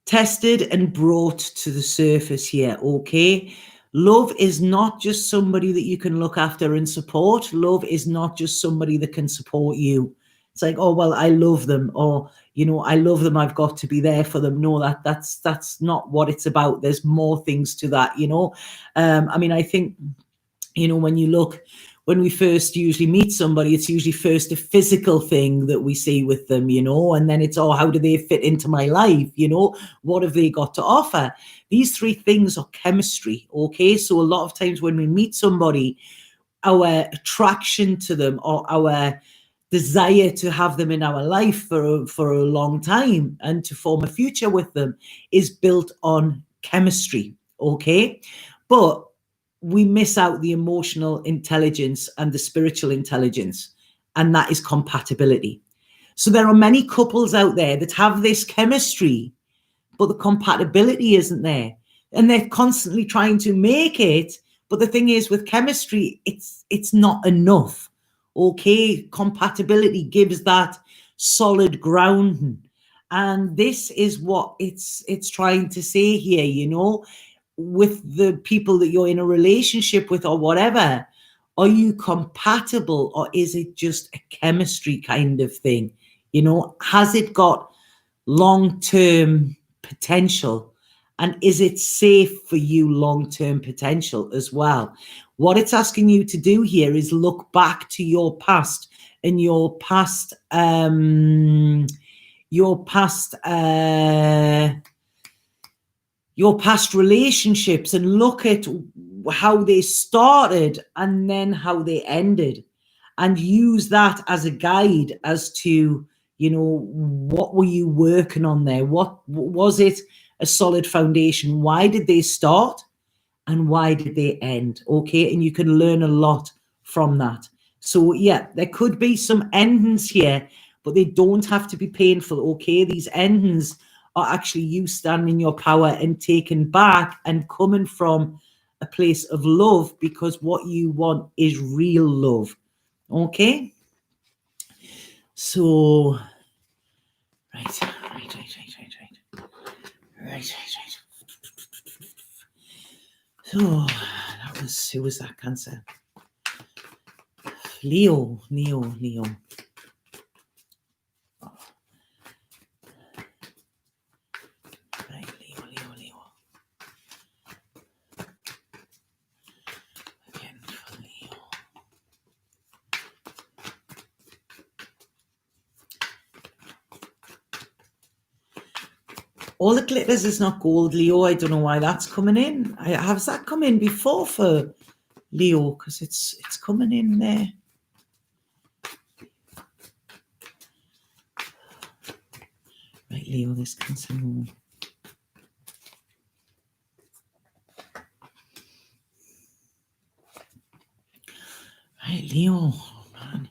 tested and brought to the surface here, okay? Love is not just somebody that you can look after and support. Love is not just somebody that can support you. It's like, oh, well, I love them, or, I love them, I've got to be there for them. No, that's not what it's about. There's more things to that, I mean, I think, when we first usually meet somebody, it's usually first a physical thing that we see with them, and then it's, oh, how do they fit into my life? What have they got to offer? These 3 things are chemistry, okay? So a lot of times when we meet somebody, our attraction to them, or our desire to have them in our life for a long time and to form a future with them, is built on chemistry, okay? But we miss out the emotional intelligence and the spiritual intelligence, and that is compatibility. So there are many couples out there that have this chemistry, but the compatibility isn't there, and they're constantly trying to make it. But the thing is, with chemistry, it's not enough. Okay, compatibility gives that solid grounding, and this is what it's trying to say here. With the people that you're in a relationship with or whatever, are you compatible, or is it just a chemistry kind of thing? Has it got long-term potential, and is it safe for you long-term potential as well? What it's asking you to do here is look back to your past and your past relationships, and look at how they started and then how they ended, and use that as a guide as to, what were you working on there? What was it? A solid foundation? Why did they start and why did they end? Okay, and you can learn a lot from that. So yeah, there could be some endings here, but they don't have to be painful. Okay, these endings are actually you standing your power and taking back and coming from a place of love, because what you want is real love. Okay, so right. So who was that? Cancer. Leo. All the glitters is not gold, Leo. I don't know why that's coming in. Has that come in before for Leo? Because it's coming in there. Right, Leo, this can some more. Right, Leo, man.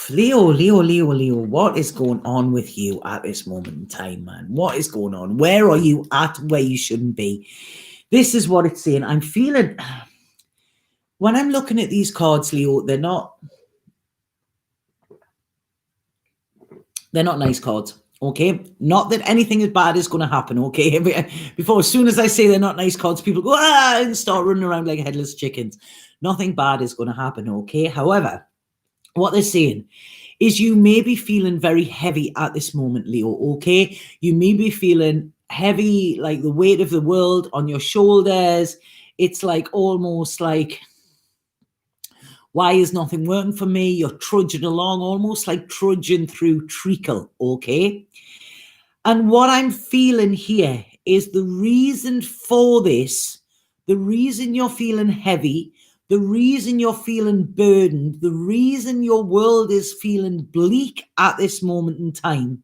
Leo, what is going on with you at this moment in time, man? What is going on? Where are you at where you shouldn't be? This is what it's saying. I'm feeling, when I'm looking at these cards, Leo, they're not nice cards. Okay, not that anything bad is going to happen. Okay, before, as soon as I say they're not nice cards, people go and start running around like headless chickens. Nothing bad is going to happen. Okay, however, what they're saying is you may be feeling very heavy at this moment, Leo. Okay, you may be feeling heavy, like the weight of the world on your shoulders. It's like almost like, why is nothing working for me? You're trudging along, almost like trudging through treacle, okay? And what I'm feeling here is the reason for this, the reason you're feeling heavy, the reason you're feeling burdened, the reason your world is feeling bleak at this moment in time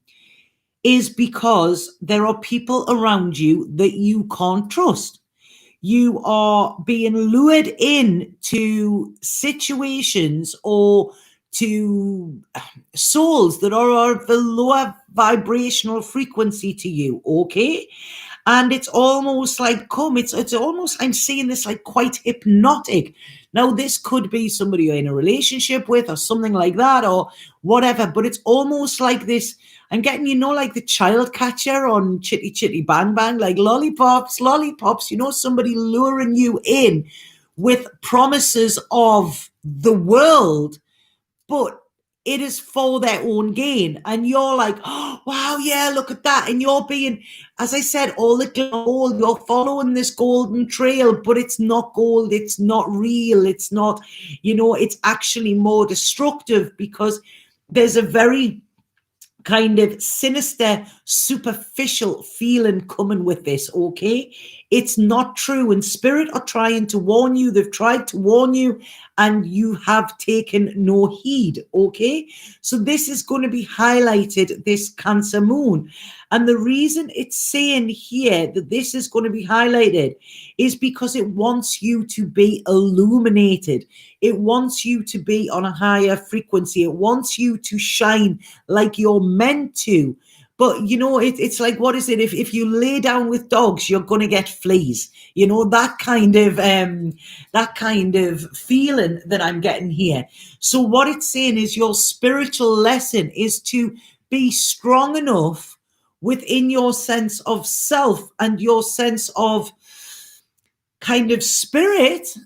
is because there are people around you that you can't trust. You are being lured into situations or to souls that are of a lower vibrational frequency to you, okay? And it's almost like, it's almost, I'm seeing this like quite hypnotic. Now, this could be somebody you're in a relationship with or something like that or whatever, but it's almost like this, I'm getting, like the child catcher on Chitty Chitty Bang Bang, like lollipops, somebody luring you in with promises of the world, but it is for their own gain. And you're like, oh, wow, yeah, look at that. And you're being, as I said, all the gold, you're following this golden trail, but it's not gold. It's not real. It's not, it's actually more destructive because there's a very kind of sinister, superficial feeling coming with this, okay? It's not true. And Spirit are trying to warn you. They've tried to warn you and you have taken no heed, okay? So this is going to be highlighted, this Cancer moon. And the reason it's saying here that this is going to be highlighted is because it wants you to be illuminated. It wants you to be on a higher frequency. It wants you to shine like you're meant to. But, it's like, what is it? If you lay down with dogs, you're going to get fleas. That kind of feeling that I'm getting here. So what it's saying is your spiritual lesson is to be strong enough within your sense of self and your sense of kind of spirit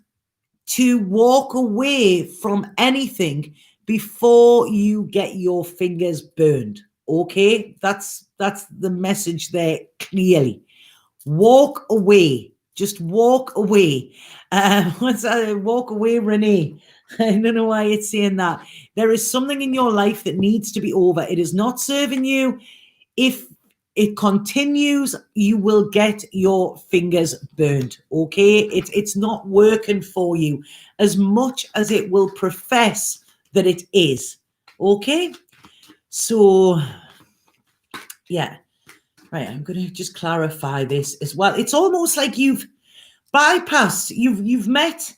to walk away from anything before you get your fingers burned. Okay, that's the message there clearly. Walk away. Just walk away. What's that? Walk away, Renee. I don't know why it's saying that. There is something in your life that needs to be over. It is not serving you. If it continues, you will get your fingers burned, okay? It's not working for you as much as it will profess that it is, okay? So, yeah. Right, I'm going to just clarify this as well. It's almost like you've bypassed, you've met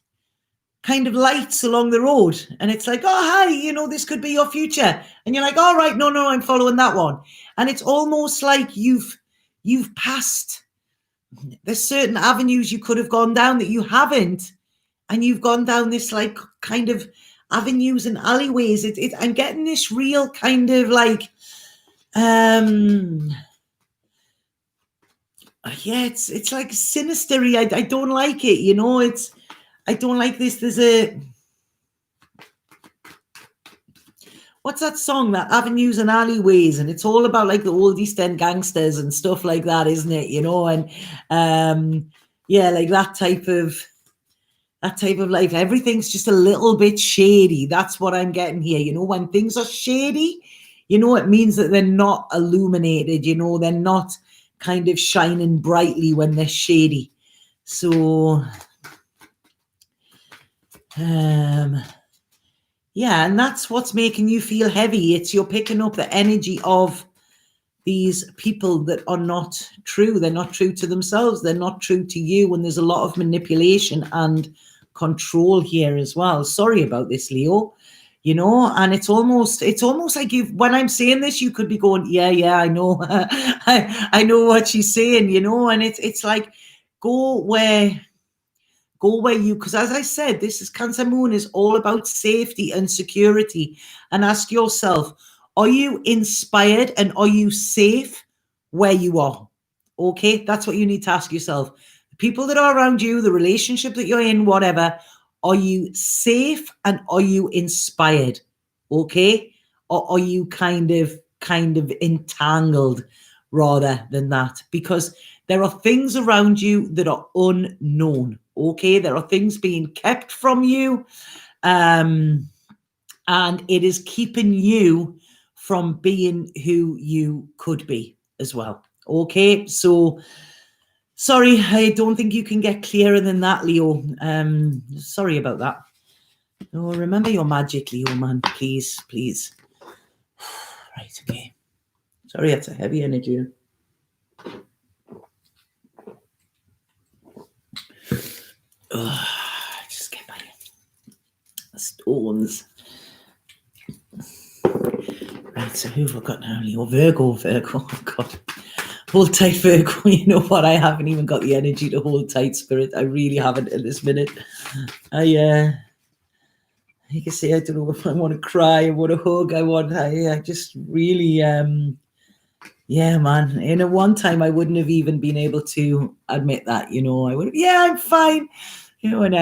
kind of lights along the road and it's like, oh, hi, this could be your future. And you're like, all right, no, I'm following that one. And it's almost like you've passed, there's certain avenues you could have gone down that you haven't. And you've gone down this like kind of avenues and alleyways. I'm getting this real kind of like, it's like sinistery. I don't like it, I don't like this. There's what's that song, that Avenues and Alleyways, and it's all about like the old East End gangsters and stuff like that, isn't it? And like that type of life. Everything's just a little bit shady. That's what I'm getting here. When things are shady, it means that they're not illuminated, they're not kind of shining brightly when they're shady. So and that's what's making you feel heavy. It's you're picking up the energy of these people that are not true. They're not true to themselves. They're not true to you. And there's a lot of manipulation and control here as well. Sorry about this, Leo. You know, and it's almost like when I'm saying this, you could be going, yeah, I know, I know what she's saying, you know, and it's like, go where you, because as I said, this is Cancer Moon is all about safety and security, and ask yourself, are you inspired and are you safe where you are? Okay, that's what you need to ask yourself. The people that are around you, the relationship that you're in, whatever, are you safe and are you inspired? Okay, or are you kind of entangled rather than that? Because there are things around you that are unknown. Okay, there are things being kept from you, and it is keeping you from being who you could be as well. Okay, so sorry, I don't think you can get clearer than that, Leo. Sorry about that. Oh, remember your magic, Leo, man. Please. Right, okay. Sorry, that's a heavy energy. Just get my stones. Right, so who have I got now, Leo? Virgo. Oh, God. Hold tight, Virgo. You know what? I haven't even got the energy to hold tight, Spirit. I really haven't at this minute. You can say, I don't know if I want to cry, I want to hug, I just really, yeah, man. In a one time, I wouldn't have even been able to admit that, you know, I would have, yeah, I'm fine. You know, and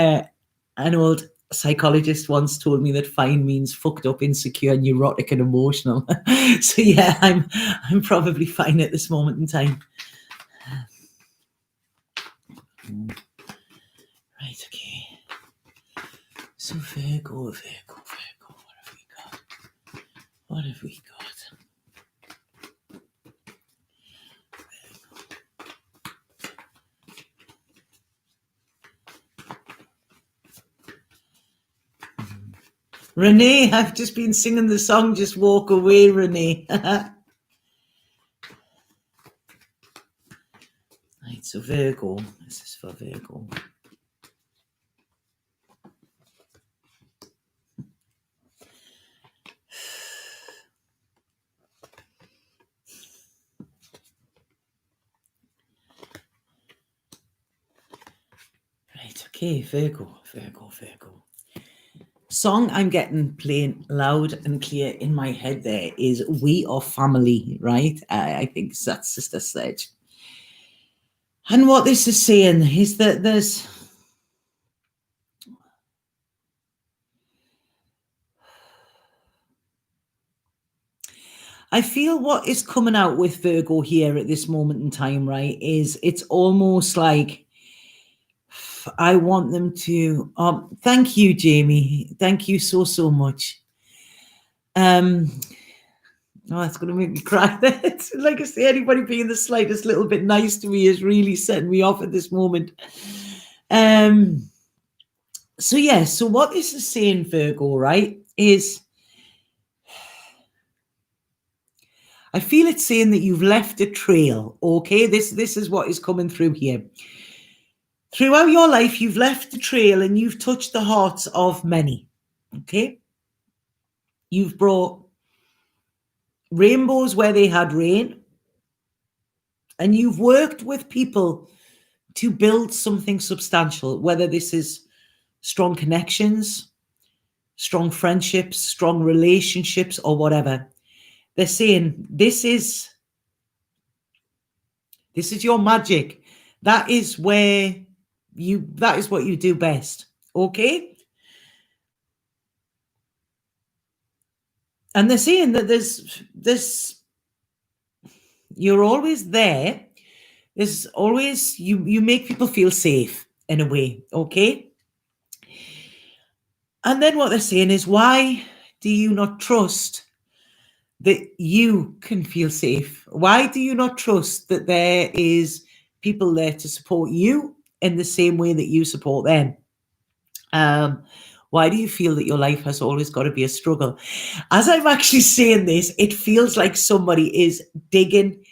an old psychologist once told me that fine means fucked up, insecure, neurotic, and emotional. So yeah, I'm probably fine at this moment in time. Right, okay. So Virgo, what have we got? What have we got? Renee, I've just been singing the song, Just Walk Away, Renee. Right, so Virgo, this is for Virgo. Right, okay, Virgo. Song I'm getting playing loud and clear in my head there is We Are Family, right? I think that's Sister Sledge. And what this is saying is that there's... I feel what is coming out with Virgo here at this moment in time, right, is it's almost like I want them to... thank you, Jamie. Thank you so much. Oh, that's going to make me cry. Like I say, anybody being the slightest little bit nice to me is really setting me off at this moment. So yeah, so what this is saying, Virgo, right, is I feel it's saying that you've left a trail, okay? This is what is coming through here. Throughout your life, you've left a trail and you've touched the hearts of many, okay? You've brought rainbows where they had rain, and you've worked with people to build something substantial, whether this is strong connections, strong friendships, strong relationships, or whatever. They're saying this is your magic. That is what you do best. Okay? And they're saying that there's you're always there. There's always you make people feel safe in a way, okay? And then what they're saying is, why do you not trust that you can feel safe? Why do you not trust that there is people there to support you in the same way that you support them? Why do you feel that your life has always got to be a struggle? As I'm actually saying this, it feels like somebody is digging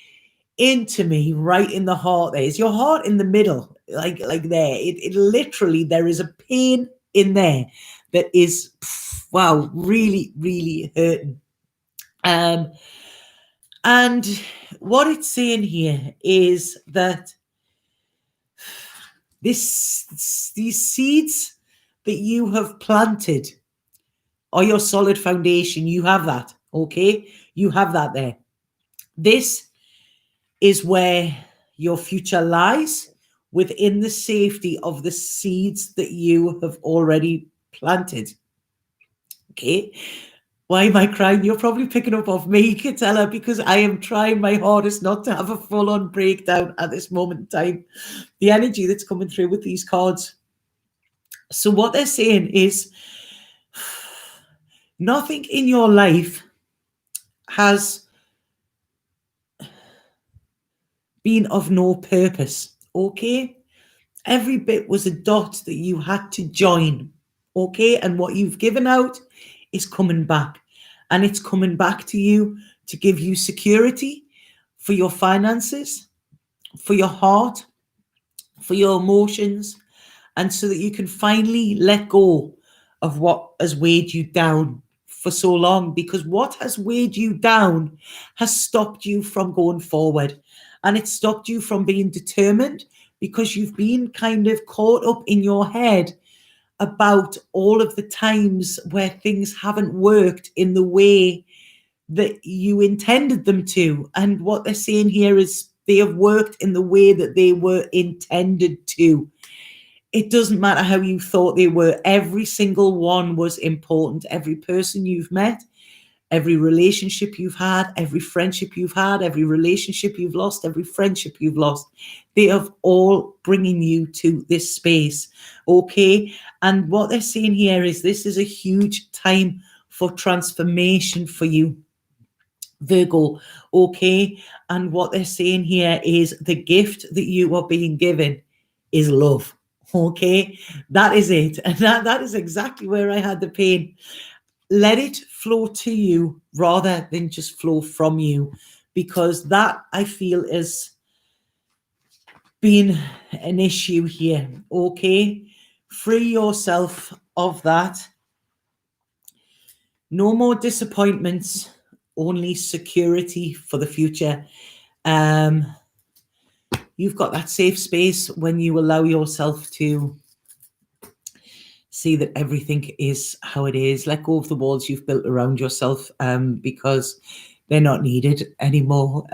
into me right in the heart. There is your heart in the middle, like there. It literally, there is a pain in there that is, wow, really, really hurting. And what it's saying here is that these seeds that you have planted are your solid foundation. You have that, okay? You have that there. This is where your future lies, within the safety of the seeds that you have already planted. Okay. Why am I crying? You're probably picking up off me, Katella, because I am trying my hardest not to have a full-on breakdown at this moment in time. The energy that's coming through with these cards. So what they're saying is, nothing in your life has been of no purpose, okay? Every bit was a dot that you had to join, okay? And what you've given out is coming back. And it's coming back to you to give you security for your finances, for your heart, for your emotions, and so that you can finally let go of what has weighed you down for so long. Because what has weighed you down has stopped you from going forward. And it stopped you from being determined, because you've been kind of caught up in your head about all of the times where things haven't worked in the way that you intended them to. And what they're saying here is they have worked in the way that they were intended to. It doesn't matter how you thought they were. Every single one was important. Every person you've met, every relationship you've had, every friendship you've had, every relationship you've lost, every friendship you've lost, they have all bringing you to this space, okay? And what they're saying here is this is a huge time for transformation for you, Virgo, okay? And what they're saying here is the gift that you are being given is love, okay? That is it. And that is exactly where I had the pain. Let it flow to you rather than just flow from you, because that, I feel, is been an issue here, okay? Free yourself of that. No more disappointments, only security for the future. You've got that safe space when you allow yourself to see that everything is how it is. Let go of the walls you've built around yourself, because they're not needed anymore.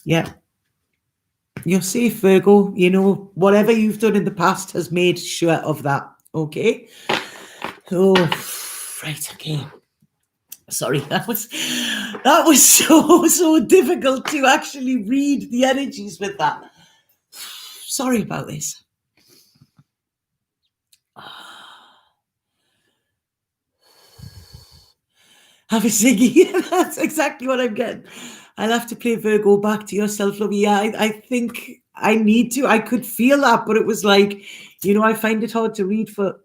Yeah, you're safe, Virgo. You know, whatever you've done in the past has made sure of that, okay? Oh, right, okay. Sorry, that was so difficult to actually read the energies with that. Sorry about this. Have a ciggy. That's exactly what I'm getting. I'll have to play Virgo back to yourself, love. Yeah, I think I need to. I could feel that, but it was like, you know, I find it hard to read for.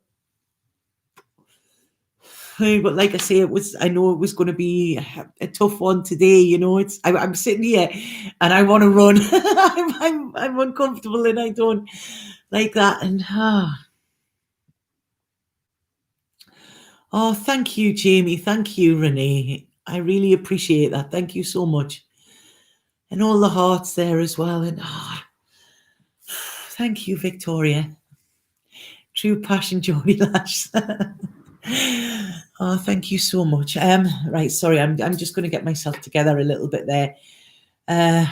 But like I say, I know it was going to be a tough one today. You know, I'm sitting here and I want to run. I'm uncomfortable and I don't like that. And oh, thank you, Jamie. Thank you, Renee. I really appreciate that. Thank you so much. And all the hearts there as well. And thank you, Victoria. True passion, Joey Lash. Oh, thank you so much. Right, sorry, I'm just going to get myself together a little bit there. I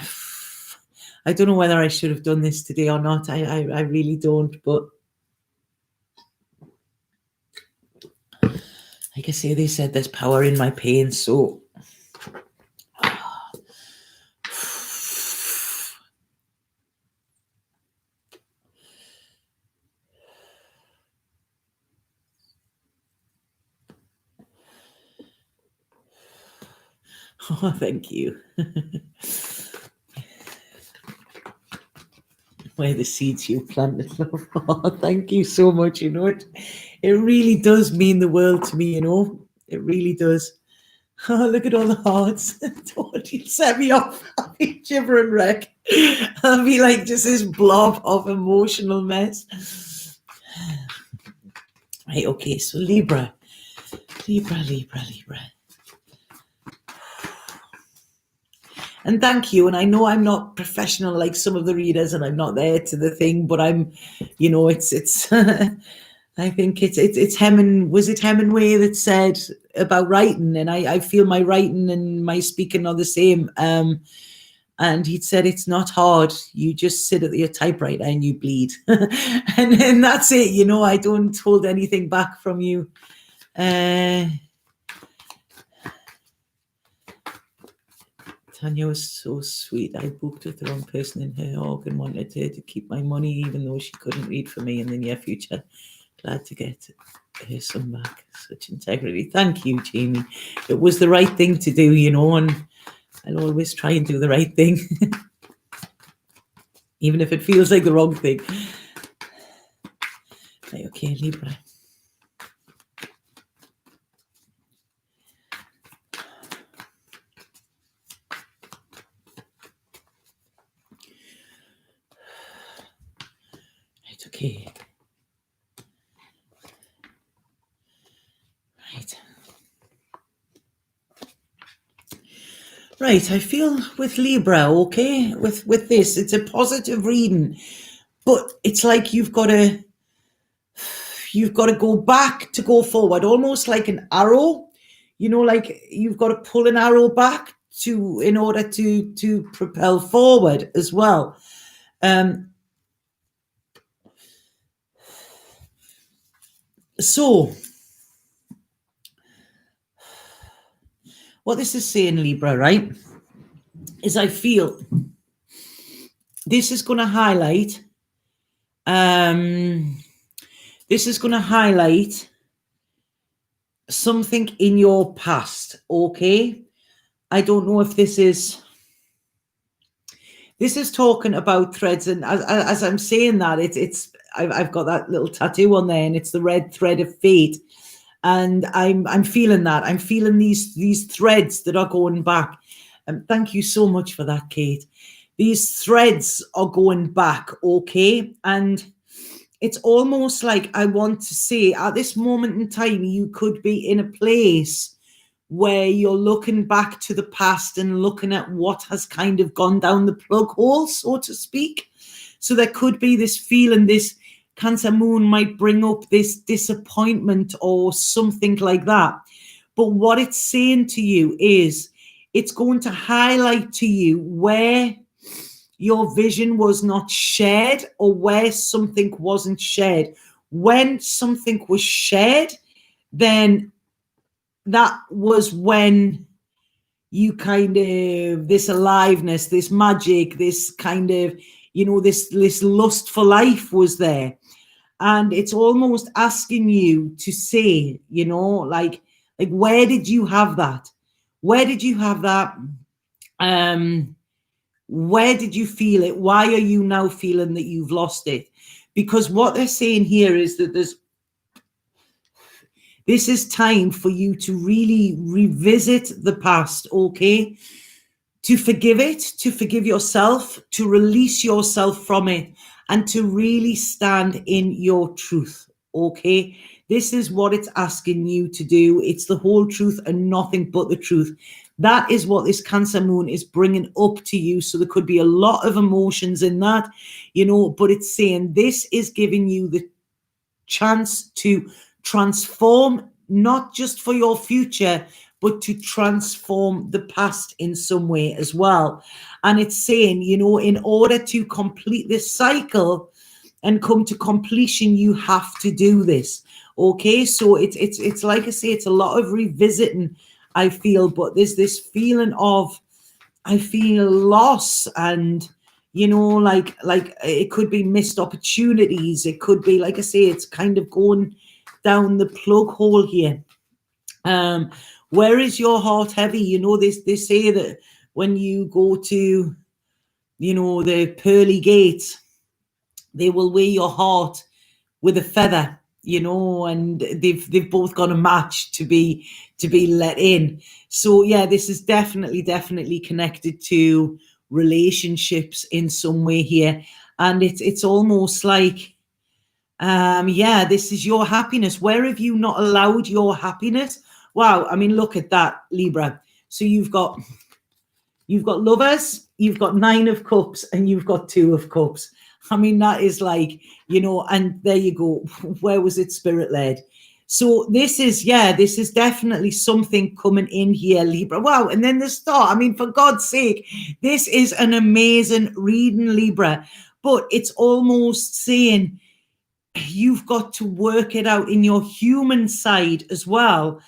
don't know whether I should have done this today or not. I really don't, but like I say, they said there's power in my pain, so oh, thank you. Where the seeds you planted, love. Oh, thank you so much. You know, it really does mean the world to me, you know. It really does. Oh, look at all the hearts. Don't you set me off. be gibber and wreck. I'll be like just this blob of emotional mess. Right, okay, so Libra. And thank you. And I know I'm not professional like some of the readers, and I'm not there to the thing, but I'm, it's I think it's was it Hemingway that said about writing, and I feel my writing and my speaking are the same. And he'd said, it's not hard. You just sit at your typewriter and you bleed. and that's it. I don't hold anything back from you. Tanya was so sweet. I booked with the wrong person in her org and wanted her to keep my money, even though she couldn't read for me in the near future. Glad to get her son back. Such integrity. Thank you, Jamie. It was the right thing to do, and I'll always try and do the right thing, even if it feels like the wrong thing. Right, okay, Libra. Right, okay. Right, I feel with Libra, okay, with this, it's a positive reading, but it's like you've got to go back to go forward, almost like an arrow, like you've got to pull an arrow back in order to propel forward as well. So what this is saying, Libra, right, is I feel this is going to highlight something in your past, okay? I don't know if this is talking about threads, and as I'm saying that, I've got that little tattoo on there, and it's the red thread of fate. And I'm feeling that. I'm feeling these threads that are going back. And thank you so much for that, Kate. These threads are going back, okay? And it's almost like I want to say at this moment in time, you could be in a place where you're looking back to the past and looking at what has kind of gone down the plug hole, so to speak. So there could be this feeling, this Cancer moon might bring up this disappointment or something like that. But what it's saying to you is it's going to highlight to you where your vision was not shared or where something wasn't shared. When something was shared, then that was when you kind of, this aliveness, this magic, this kind of, this lust for life was there. And it's almost asking you to say, like where did you have that? Where did you have that? Where did you feel it? Why are you now feeling that you've lost it? Because what they're saying here is that this is time for you to really revisit the past, okay? To forgive it, to forgive yourself, to release yourself from it, and to really stand in your truth, okay? This is what it's asking you to do. It's the whole truth and nothing but the truth. That is what this Cancer moon is bringing up to you. So there could be a lot of emotions in that, but it's saying this is giving you the chance to transform, not just for your future, but to transform the past in some way as well. And it's saying, in order to complete this cycle and come to completion, you have to do this. Okay, so it's like I say, it's a lot of revisiting, I feel, but there's this feeling of, I feel loss, and like it could be missed opportunities. It could be, like I say, it's kind of going down the plug hole here. Where is your heart heavy? They say that when you go to, the pearly gates, they will weigh your heart with a feather, and they've both got a match to be let in. So yeah, this is definitely connected to relationships in some way here. And it's almost like, yeah, this is your happiness. Where have you not allowed your happiness? Wow, I mean, look at that, Libra. So you've got lovers, you've got 9 of cups, and you've got 2 of cups. I mean, that is like, and there you go. Where was it spirit led? So this is definitely something coming in here, Libra. Wow. And then the star. I mean, for God's sake, this is an amazing reading, Libra. But it's almost saying you've got to work it out in your human side as well.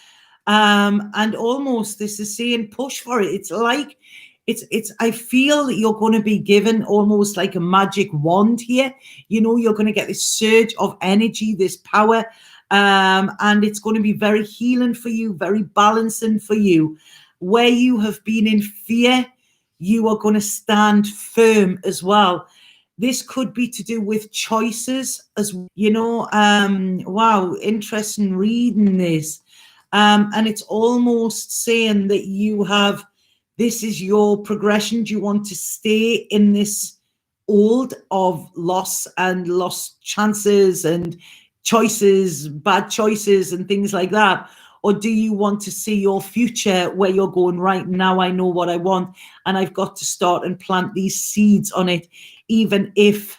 And almost this is saying push for it. It's like, I feel that you're going to be given almost like a magic wand here. You're going to get this surge of energy, this power, and it's going to be very healing for you, very balancing for you. Where you have been in fear, you are going to stand firm as well. This could be to do with choices as wow, interesting reading this. And it's almost saying that this is your progression. Do you want to stay in this old of loss and lost chances and choices, bad choices and things like that? Or do you want to see your future where you're going, right now I know what I want and I've got to start and plant these seeds on it, even if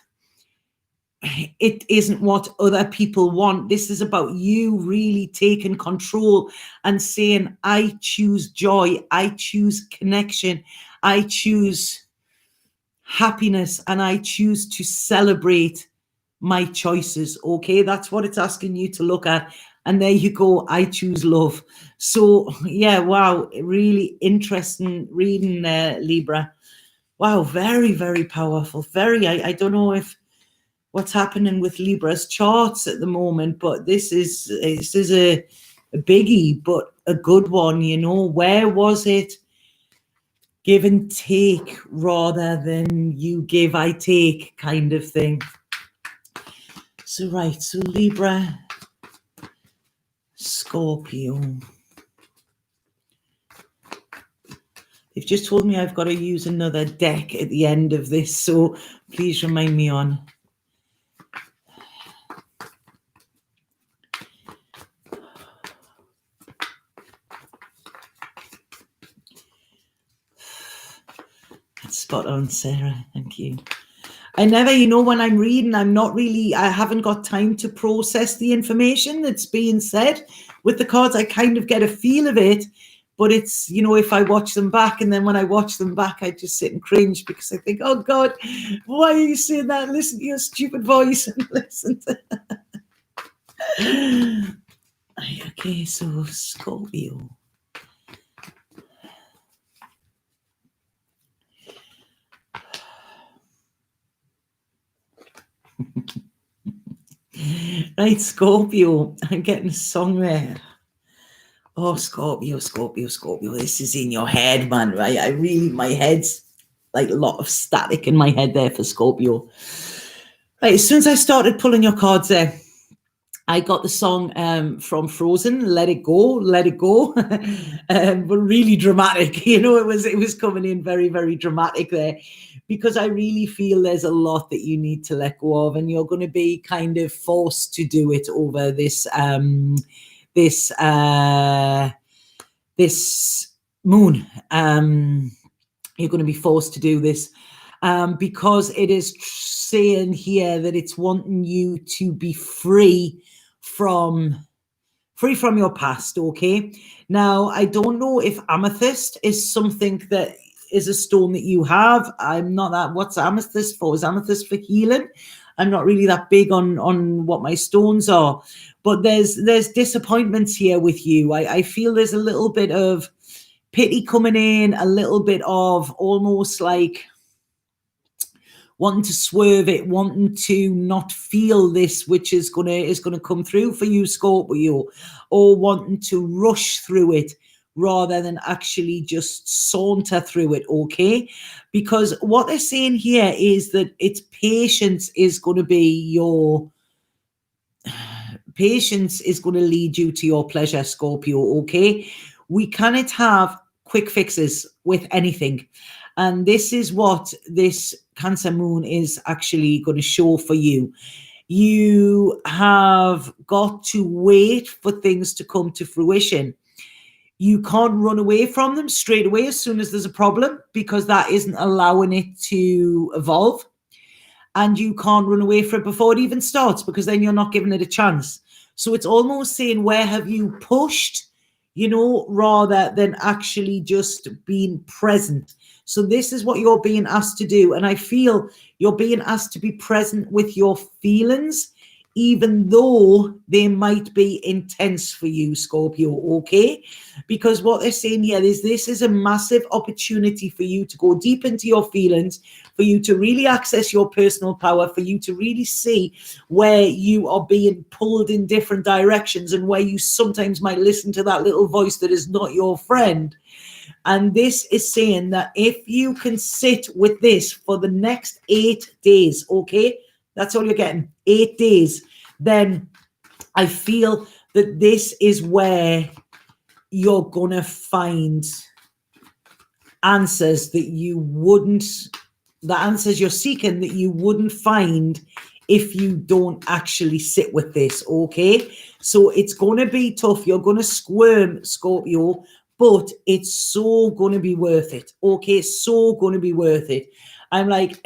it isn't what other people want. This is about you really taking control and saying, I choose joy, I choose connection, I choose happiness, and I choose to celebrate my choices. Okay, that's what it's asking you to look at. And there you go, I choose love. So yeah, wow, really interesting reading there, Libra. Wow, very, very powerful. I don't know if what's happening with Libra's charts at the moment, but this is a biggie, but a good one. Where was it? Give and take rather than you give, I take kind of thing. So right, so Libra, Scorpio. They've just told me I've got to use another deck at the end of this, so please remind me on. Spot on, Sarah. Thank you. I never, when I'm reading, I haven't got time to process the information that's being said with the cards. I kind of get a feel of it, but it's, if I watch them back, and then when I watch them back, I just sit and cringe because I think, oh God, why are you saying that? Listen to your stupid voice and listen to Okay, so Scorpio. Right, Scorpio. I'm getting a song there. Oh, Scorpio. This is in your head, man, right? My head's like a lot of static in my head there for Scorpio. Right, as soon as I started pulling your cards there, I got the song from Frozen, Let It Go, but really dramatic. It was coming in very, very dramatic there, because I really feel there's a lot that you need to let go of, and you're going to be kind of forced to do it over this this moon. You're going to be forced to do this because it is saying here that it's wanting you to be free from your past. Okay, now I don't know if amethyst is something that is a stone that you have. I'm not that. What's amethyst for? Is amethyst for healing? I'm not really that big on what my stones are, but there's disappointments here with you. I feel there's a little bit of pity coming in, a little bit of almost like wanting to swerve it, wanting to not feel this, which is gonna come through for you, Scorpio, or wanting to rush through it rather than actually just saunter through it. Okay, because what they're saying here is that it's patience is going to be your patience is going to lead you to your pleasure, Scorpio. Okay, we cannot have quick fixes with anything. And this is what this Cancer moon is actually going to show for you. You have got to wait for things to come to fruition. You can't run away from them straight away as soon as there's a problem, because that isn't allowing it to evolve. And you can't run away from it before it even starts, because then you're not giving it a chance. So it's almost saying, where have you pushed, rather than actually just being present. So this is what you're being asked to do. And I feel you're being asked to be present with your feelings, even though they might be intense for you, Scorpio, okay? Because what they're saying here is this is a massive opportunity for you to go deep into your feelings, for you to really access your personal power, for you to really see where you are being pulled in different directions, and where you sometimes might listen to that little voice that is not your friend. And this is saying that if you can sit with this for the next 8 days, okay, that's all you're getting, 8 days, then I feel that this is where you're going to find answers that you wouldn't, the answers you're seeking that you wouldn't find if you don't actually sit with this, okay? So it's going to be tough. You're going to squirm, Scorpio, but it's so going to be worth it, okay? So going to be worth it. I'm like,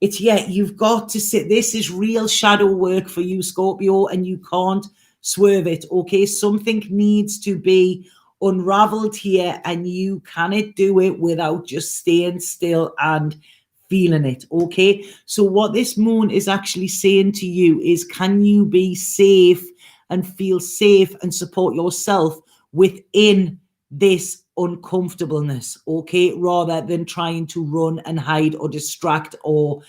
you've got to sit. This is real shadow work for you, Scorpio, and you can't swerve it, okay? Something needs to be unraveled here, and you cannot do it without just staying still and feeling it, okay? So what this moon is actually saying to you is, can you be safe and feel safe and support yourself within this uncomfortableness, okay, rather than trying to run and hide or distract or,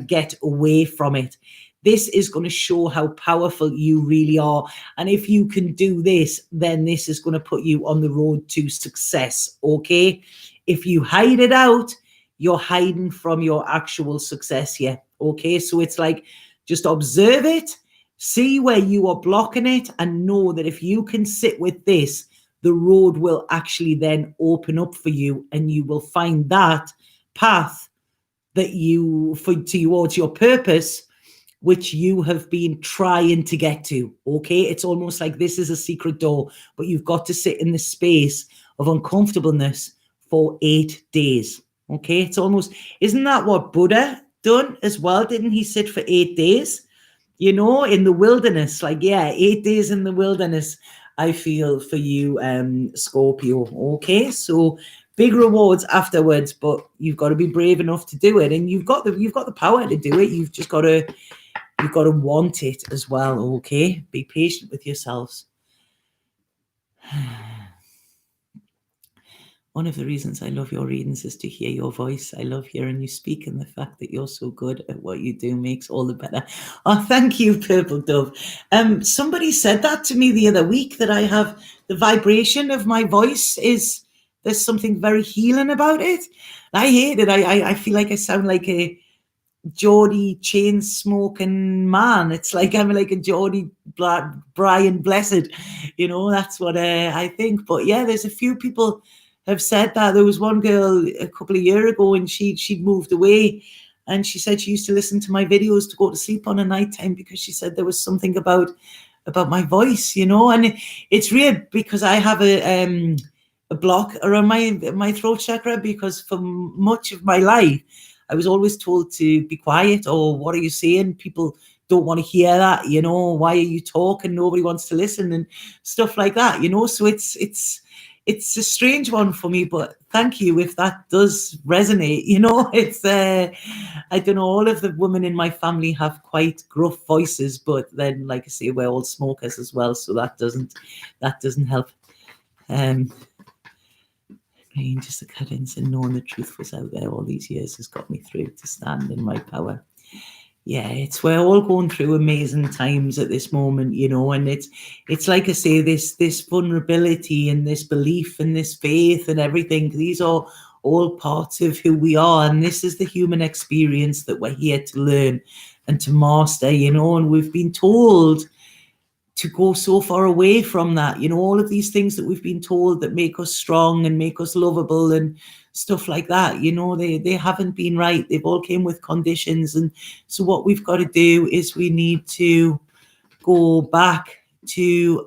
get away from it. This is going to show how powerful you really are. And if you can do this, then this is going to put you on the road to success, okay? If you hide it out, you're hiding from your actual success here, okay? So it's like, just observe it, see where you are blocking it, and know that if you can sit with this, the road will actually then open up for you, and you will find that path that towards your purpose, which you have been trying to get to, okay? It's almost like this is a secret door, but you've got to sit in the space of uncomfortableness for 8 days, okay? It's almost, isn't that what Buddha done as well? Didn't he sit for 8 days, in the wilderness? 8 days in the wilderness, I feel, for you, Scorpio, okay? So big rewards afterwards, but you've got to be brave enough to do it, and you've got the power to do it. You've just got to want it as well, okay? Be patient with yourselves. One of the reasons I love your readings is to hear your voice. I love hearing you speak, and the fact that you're so good at what you do makes all the better. Oh, thank you, Purple Dove. Somebody said that to me the other week, that I have the vibration of my voice there's something very healing about it. I hate it. I feel like I sound like a Geordie chain smoking man. It's like I'm like a Geordie Brian Blessed, that's what I think. But yeah, there's a few people have said that. There was one girl a couple of years ago, and she'd moved away, and she said she used to listen to my videos to go to sleep on a night time, because she said there was something about my voice, and it's weird, because I have a block around my throat chakra, because for much of my life I was always told to be quiet, or what are you saying? People don't want to hear that, why are you talking? Nobody wants to listen, and stuff like that, so it's a strange one for me, but thank you if that does resonate. It's I don't know, all of the women in my family have quite gruff voices, but then, like I say, we're all smokers as well, so that doesn't help. Just the cadence and knowing the truth was out there all these years has got me through to stand in my power. Yeah, we're all going through amazing times at this moment, and it's like I say, this vulnerability and this belief and this faith and everything, these are all parts of who we are, and this is the human experience that we're here to learn and to master, and we've been told to go so far away from that, all of these things that we've been told that make us strong and make us lovable and stuff like that. They haven't been right. They've all came with conditions. And so what we've got to do is we need to go back to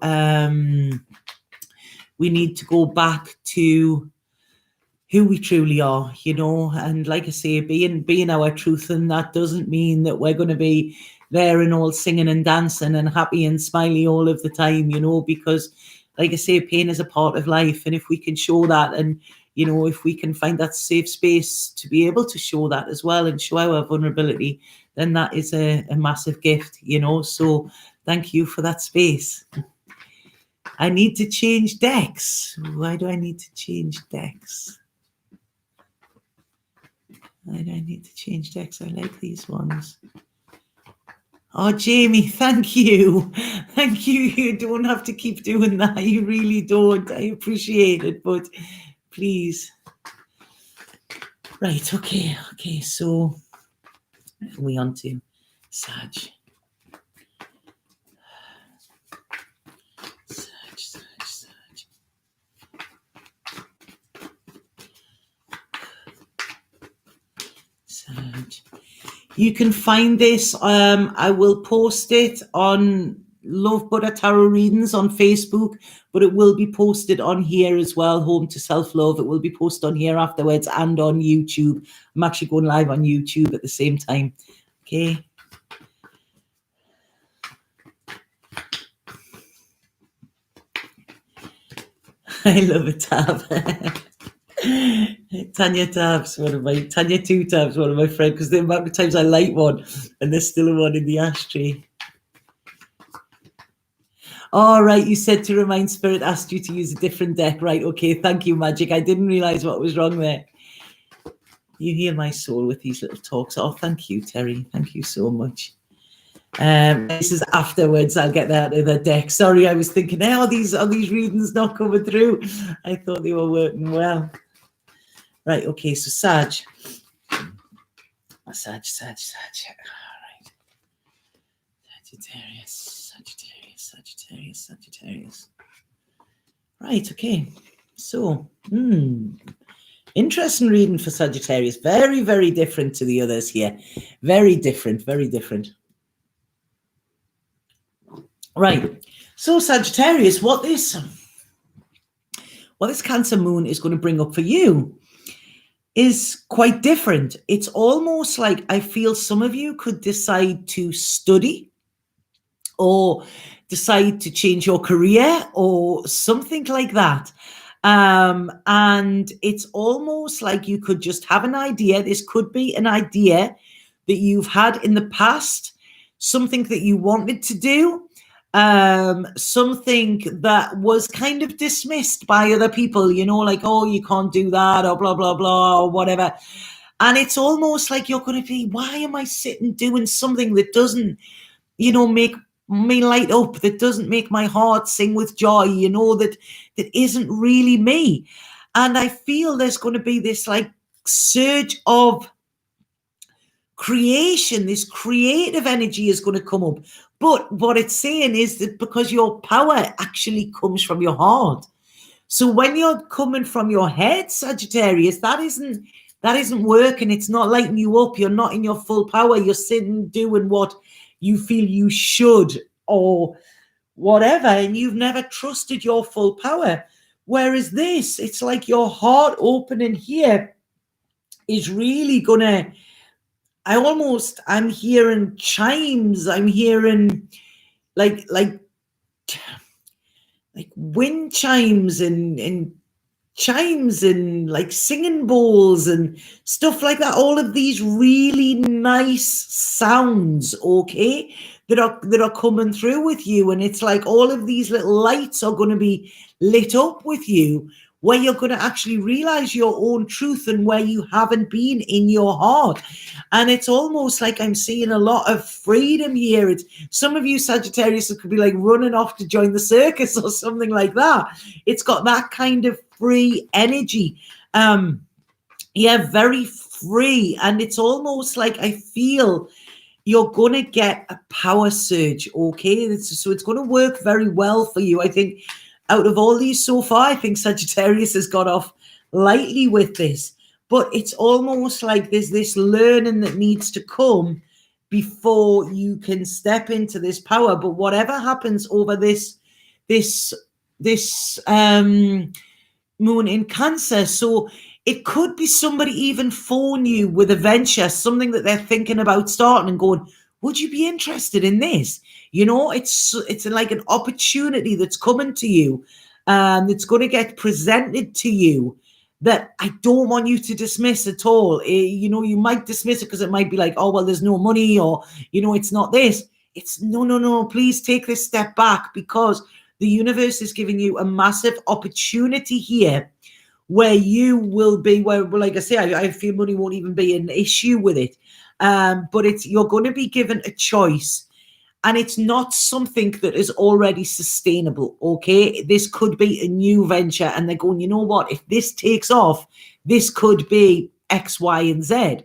who we truly are, and like I say, being our truth. And that doesn't mean that we're going to be there and all singing and dancing and happy and smiley all of the time, because like I say, pain is a part of life. And if we can show that, and if we can find that safe space to be able to show that as well and show our vulnerability, then that is a massive gift, so thank you for that space. I need to change decks. Why do I need to change decks? Why do I need to change decks? I like these ones. Oh, Jamie, thank you. Thank you. You don't have to keep doing that. You really don't. I appreciate it, but please. Right, okay. So we on to Sag. You can find this. I will post it on Love Buddha Tarot Readings on Facebook, but it will be posted on here as well, Home to Self-Love. It will be posted on here afterwards and on YouTube. I'm actually going live on YouTube at the same time. Okay. I love a tab. Tanya tabs, Tanya 2 tabs, one of my friends, because the amount of times I light one and there's still one in the ashtray. All right, you said to remind Spirit asked you to use a different deck. Right, okay, thank you, Magic. I didn't realize what was wrong there. You heal my soul with these little talks. Oh, thank you, Terry. Thank you so much. This is afterwards. I'll get that other deck. Sorry, I was thinking, are these readings not coming through? I thought they were working well. Right, okay, so Sag. All right. Sagittarius. Right, okay. So, interesting reading for Sagittarius. Very, very different to the others here. Very different, very different. Right, so Sagittarius, what this Cancer moon is going to bring up for you is quite different. It's almost like I feel some of you could decide to study or decide to change your career or something like that. And it's almost like you could just have an idea. This could be an idea that you've had in the past, something that you wanted to do, something that was kind of dismissed by other people, like, oh, you can't do that, or blah, blah, blah, or whatever. And it's almost like you're going to be, why am I sitting doing something that doesn't, make me light up, that doesn't make my heart sing with joy, that isn't really me. And I feel there's going to be this like surge of creation, this creative energy is going to come up. But what it's saying is that because your power actually comes from your heart. So when you're coming from your head, Sagittarius, that isn't working. It's not lighting you up. You're not in your full power. You're sitting doing what you feel you should or whatever, and you've never trusted your full power. Whereas this, it's like your heart opening here is really gonna, I'm hearing chimes. I'm hearing like wind chimes and chimes and like singing bowls and stuff like that. All of these really nice sounds, okay, that are coming through with you. And it's like all of these little lights are going to be lit up with you, where you're going to actually realize your own truth and where you haven't been in your heart. And it's almost like I'm seeing a lot of freedom here. It's some of you Sagittarius could be like running off to join the circus or something like that. It's got that kind of free energy. Very free. And it's almost like I feel you're going to get a power surge, okay? So it's going to work very well for you. I think out of all these so far, I think Sagittarius has got off lightly with this, but it's almost like there's this learning that needs to come before you can step into this power. But whatever happens over this moon in Cancer, so it could be somebody even phone you with a venture, something that they're thinking about starting and going, would you be interested in this? It's like an opportunity that's coming to you, that's going to get presented to you, that I don't want you to dismiss at all. You might dismiss it because it might be like, oh, well, there's no money, or, it's not this. It's no, please take this step back, because the universe is giving you a massive opportunity here where you will be, where, like I say, I feel money won't even be an issue with it. But you're going to be given a choice, and it's not something that is already sustainable. Okay, this could be a new venture, and they're going, you know what? If this takes off, this could be X, Y, and Z.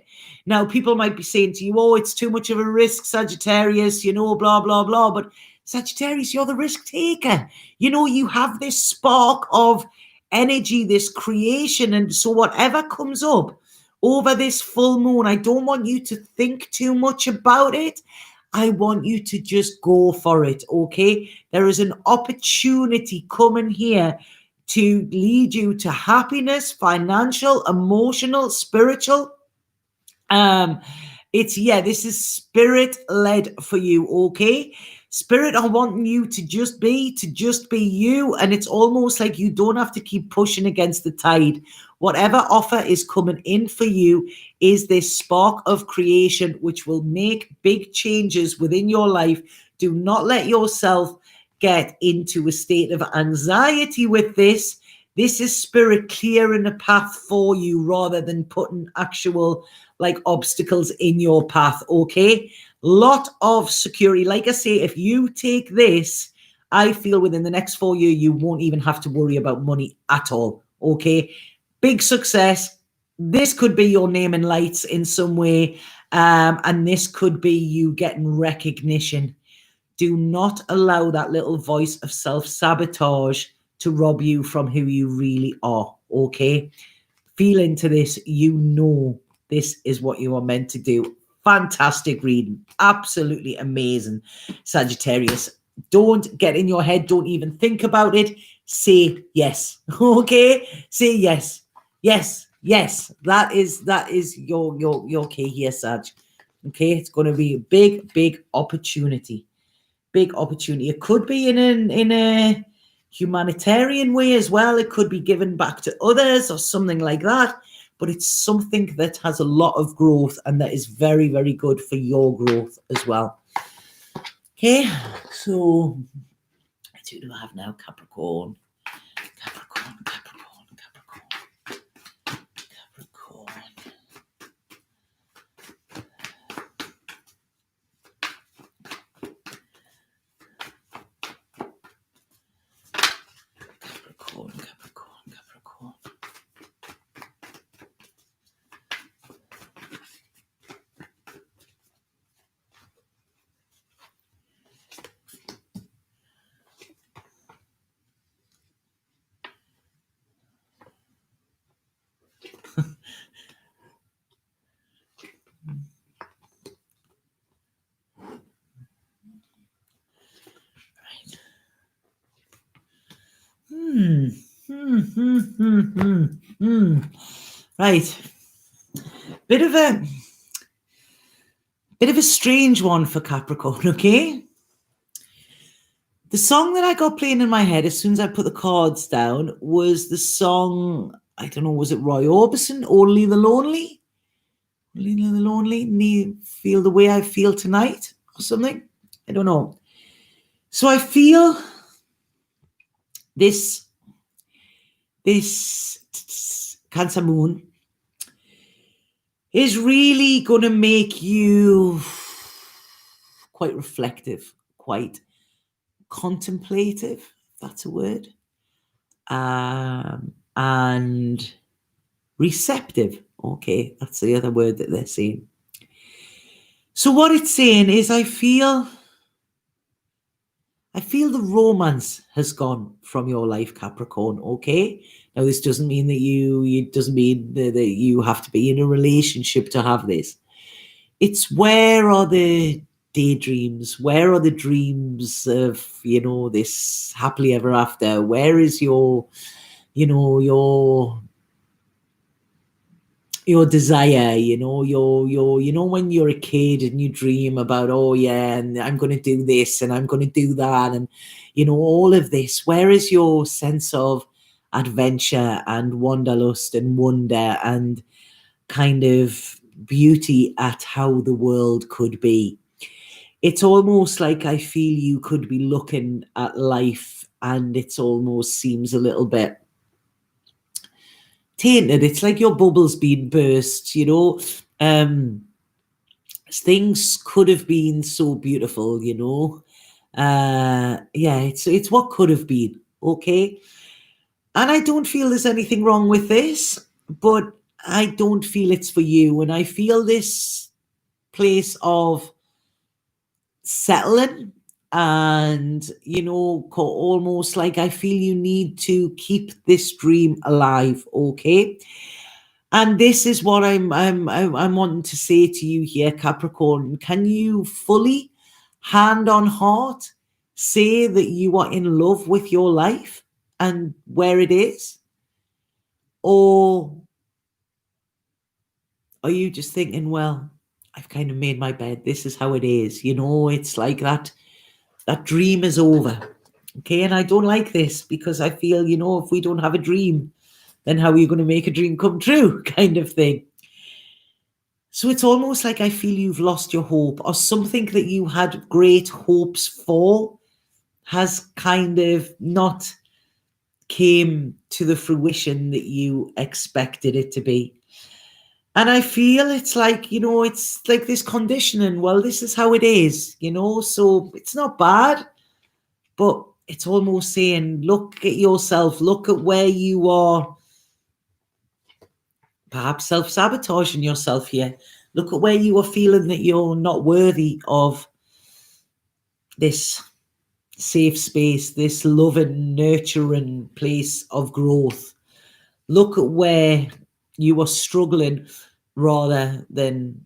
Now, people might be saying to you, oh, it's too much of a risk, Sagittarius, blah, blah, blah. But Sagittarius, you're the risk taker. You have this spark of energy, this creation. And so whatever comes up over this full moon, I don't want you to think too much about it. I want you to just go for it, okay? There is an opportunity coming here to lead you to happiness, financial, emotional, spiritual. This is spirit led for you, okay? Spirit are wanting you to just be you, and it's almost like you don't have to keep pushing against the tide. Whatever offer is coming in for you is this spark of creation, which will make big changes within your life. Do not let yourself get into a state of anxiety with this. This is spirit clearing a path for you rather than putting actual obstacles in your path, okay? Lot of security. Like I say, if you take this, I feel within the next 4 years, you won't even have to worry about money at all, okay? Big success. This could be your name in lights in some way, and this could be you getting recognition. Do not allow that little voice of self-sabotage to rob you from who you really are, okay? Feel into this. This is what you are meant to do. Fantastic reading. Absolutely amazing, Sagittarius. Don't get in your head. Don't even think about it. Say yes. Okay? Say yes. Yes. Yes. That is your key here, Sag. Okay? It's going to be a big opportunity. Big opportunity. It could be in a humanitarian way as well. It could be given back to others or something like that. But it's something that has a lot of growth, and that is very, very good for your growth as well. Okay, so who do I have now? Capricorn. Right. Bit of a strange one for Capricorn, okay? The song that I got playing in my head as soon as I put the cards down was the song, I don't know, was it Roy Orbison, Only the Lonely? Only the Lonely, feel the way I feel tonight or something? I don't know. So I feel this Cancer moon is really going to make you quite reflective, quite contemplative, if that's a word, and receptive. Okay, that's the other word that they're saying. So what it's saying is I feel the romance has gone from your life, Capricorn, okay? Now, this doesn't mean that it doesn't mean that you have to be in a relationship to have this. It's where are the daydreams? Where are the dreams of, this happily ever after? Where is your desire, when you're a kid and you dream about, oh yeah, and I'm going to do this and I'm going to do that, and all of this. Where is your sense of adventure and wanderlust and wonder and kind of beauty at how the world could be? It's almost like I feel you could be looking at life and it's almost seems a little bit tainted. It's like your bubble's been burst, things could have been so beautiful, it's what could have been. Okay. And I don't feel there's anything wrong with this, but I don't feel it's for you. And I feel this place of settling and almost like I feel you need to keep this dream alive. Okay. And this is what I'm wanting to say to you here, Capricorn. Can you fully, hand on heart, say that you are in love with your life and where it is? Or are you just thinking, well, I've kind of made my bed, this is how it is? It's like that dream is over. Okay. And I don't like this because I feel, if we don't have a dream, then how are you going to make a dream come true, kind of thing? So it's almost like I feel you've lost your hope, or something that you had great hopes for has kind of not came to the fruition that you expected it to be. And I feel it's like, it's like this conditioning. Well, this is how it is, so it's not bad, but it's almost saying, look at yourself, look at where you are perhaps self-sabotaging yourself here. Look at where you are feeling that you're not worthy of this safe space, this loving, nurturing place of growth. Look at where you are struggling rather than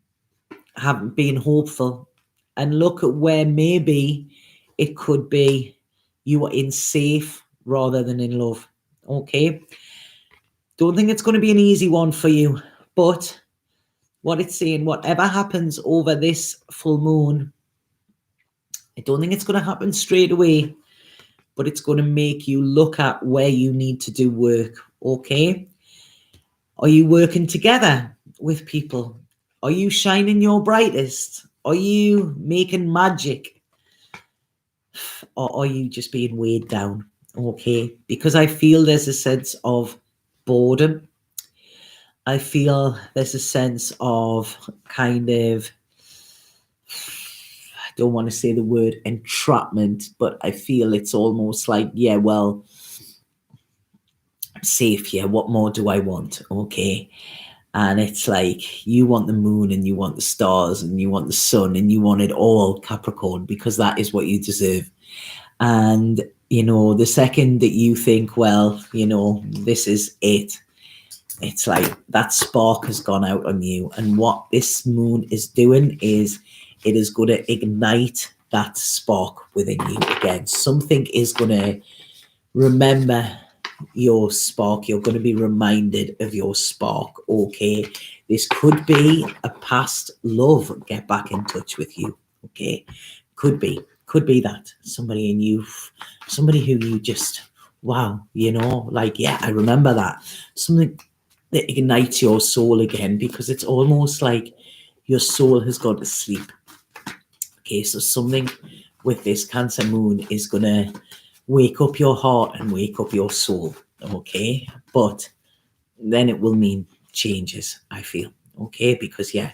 being hopeful. And look at where maybe it could be you are in safe rather than in love. Okay. Don't think it's going to be an easy one for you, but what it's saying, whatever happens over this full moon, I don't think it's going to happen straight away, but it's going to make you look at where you need to do work. Okay. Are you working together with people? Are you shining your brightest? Are you making magic? Or are you just being weighed down? Okay. Because I feel there's a sense of boredom. I feel there's a sense of kind of, I don't want to say the word entrapment, but I feel it's almost like, yeah, well, I'm safe here. What more do I want? Okay. And it's like you want the moon and you want the stars and you want the sun and you want it all, Capricorn, because that is what you deserve. And, the second that you think, well, this is it, it's like that spark has gone out on you. And what this moon is doing is it is going to ignite that spark within you again. Something is going to remember your spark. You're going to be reminded of your spark. Okay. This could be a past love. Get back in touch with you. Okay. Could be that somebody in you, somebody who you just, wow, like, yeah, I remember that. Something that ignites your soul again, because it's almost like your soul has gone to sleep. Okay, so something with this Cancer moon is going to wake up your heart and wake up your soul. Okay, but then it will mean changes, I feel. Okay, because yeah,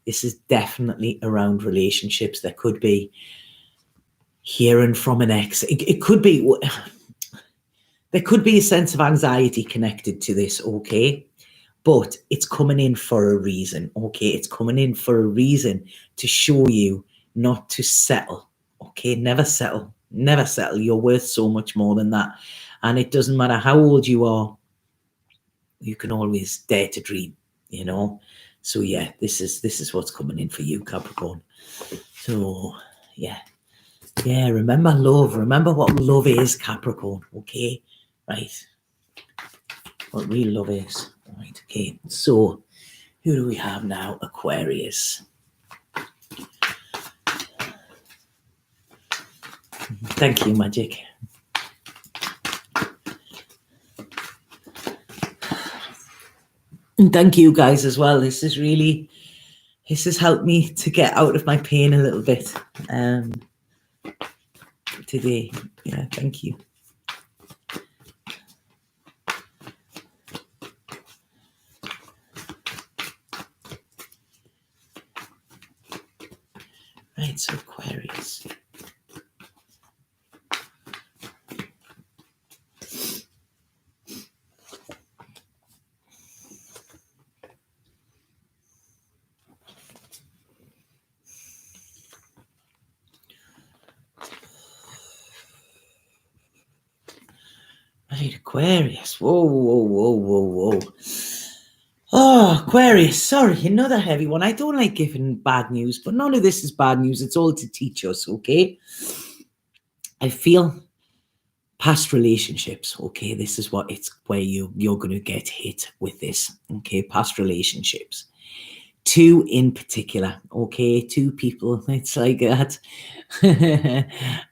this is definitely around relationships. There could be hearing from an ex. It could be, there could be a sense of anxiety connected to this. Okay, but it's coming in for a reason. Okay, it's coming in for a reason to show you not to settle. Okay, never settle. Never settle. You're worth so much more than that. And it doesn't matter how old you are. you can always dare to dream, you know. So yeah, this is what's coming in for you, Capricorn. So yeah, remember love. Remember what love is, Capricorn. Okay, right. What real love is. Right. Okay. So who do we have now? Aquarius. Thank you, Magic. And thank you guys as well. This has helped me to get out of my pain a little bit today. Yeah, thank you. Right, so Aquarius. Right, Aquarius. Whoa. Oh, Aquarius. Sorry, another heavy one. I don't like giving bad news, but none of this is bad news. It's all to teach us, okay? I feel past relationships, okay? This is what it's where you're going to get hit with this, okay? Past relationships. 2 in particular, okay? 2 people. It's like that.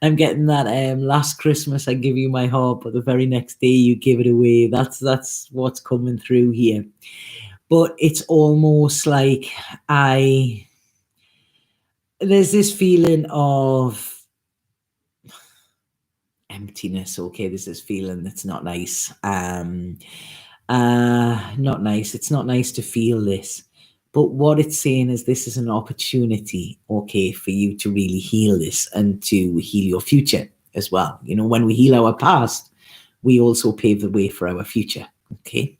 I'm getting that last Christmas I give you my heart, but the very next day you give it away. That's what's coming through here. But it's almost like there's this feeling of emptiness, okay? There's this feeling that's not nice. Not nice. It's not nice to feel this. But what it's saying is this is an opportunity, okay, for you to really heal this and to heal your future as well. You know, when we heal our past, we also pave the way for our future, okay?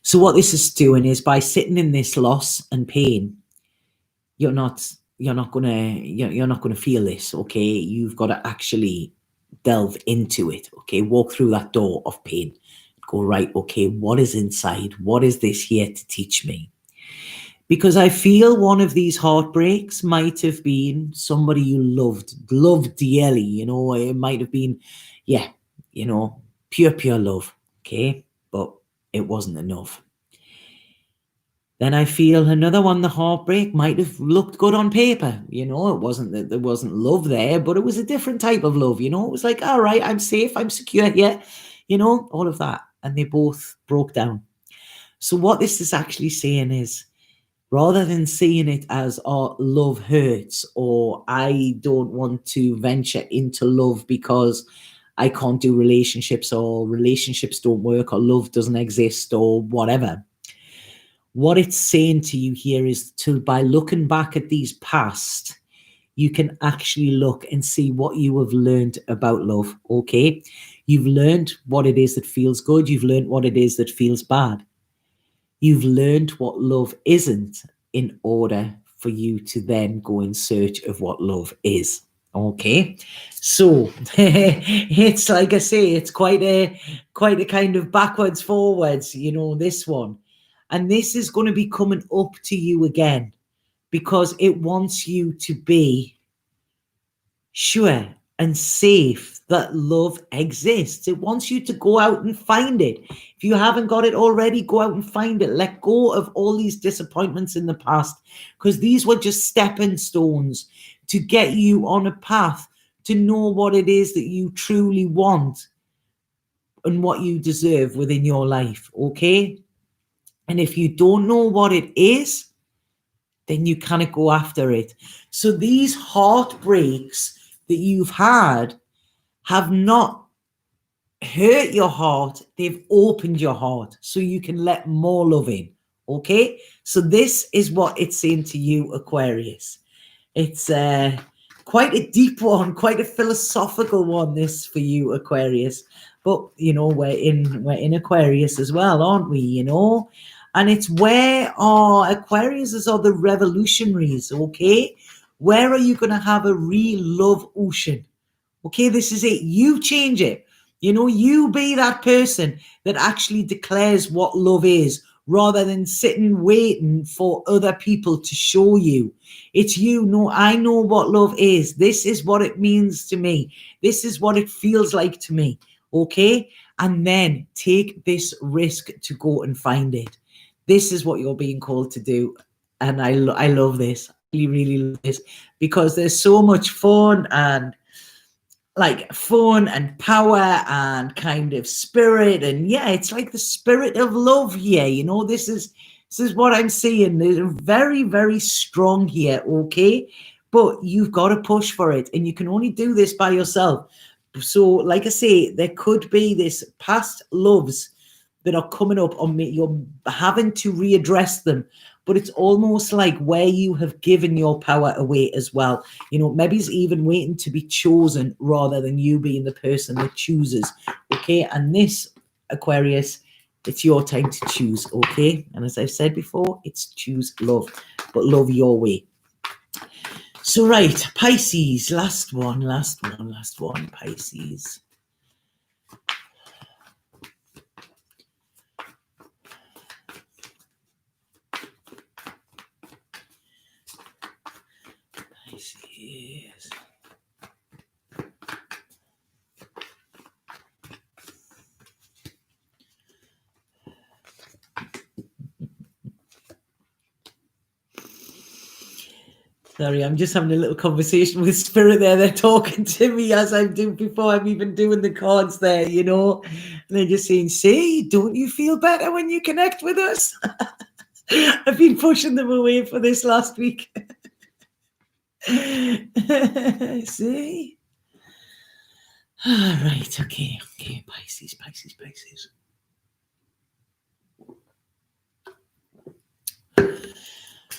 So what this is doing is by sitting in this loss and pain, you're not gonna feel this, okay? You've got to actually delve into it, okay? Walk through that door of pain. Go, right, okay, what is inside? What is this here to teach me? Because I feel one of these heartbreaks might have been somebody you loved dearly, you know, it might have been, yeah, you know, pure love, okay? But it wasn't enough. Then I feel another one, the heartbreak might have looked good on paper, you know, it wasn't that there wasn't love there, but it was a different type of love, you know, it was like, all right, I'm safe, I'm secure here, you know, all of that. And they both broke down. So what this is actually saying is, rather than seeing it as, oh, love hurts, or I don't want to venture into love because I can't do relationships, or relationships don't work, or love doesn't exist, or whatever. What it's saying to you here is by looking back at these past, you can actually look and see what you have learned about love, okay? You've learned what it is that feels good. You've learned what it is that feels bad. You've learned what love isn't in order for you to then go in search of what love is. Okay, so it's like I say, it's quite a kind of backwards forwards, you know, this one. And this is going to be coming up to you again because it wants you to be sure and safe that love exists. It wants you to go out and find it. If you haven't got it already, go out and find it. Let go of all these disappointments in the past, because these were just stepping stones to get you on a path to know what it is that you truly want and what you deserve within your life, okay? And if you don't know what it is, then you kind of go after it. So these heartbreaks that you've had have not hurt your heart, they've opened your heart so you can let more love in, okay? So this is what it's saying to you, Aquarius. It's quite a deep one, quite a philosophical one, this for you, Aquarius. But, you know, we're in Aquarius as well, aren't we, you know? And it's where our Aquariuses are the revolutionaries, okay? Where are you going to have a real love ocean? Okay, this is it. You change it. You be that person that actually declares what love is, rather than sitting waiting for other people to show you. It's you. No, I know what love is. This is what it means to me. This is what it feels like to me. Okay? And then take this risk to go and find it. This is what you're being called to do. And I love this. I really, really love this, because there's so much fun and power and kind of spirit. And yeah, it's like the spirit of love here. This is what I'm seeing. They're very, very strong here. Okay. But you've got to push for it, and you can only do this by yourself. So like I say, there could be this past loves that are coming up on me. You're having to readdress them, but it's almost like where you have given your power away as well. Maybe it's even waiting to be chosen rather than you being the person that chooses. Okay. And this, Aquarius, it's your time to choose. Okay. And as I've said before, it's choose love, but love your way. So, right, Pisces, last one, Pisces. Pisces. Sorry, I'm just having a little conversation with Spirit there. They're talking to me as I'm doing before I'm even doing the cards there, And they're just saying, see, don't you feel better when you connect with us? I've been pushing them away for this last week. See? All right, okay, Pisces.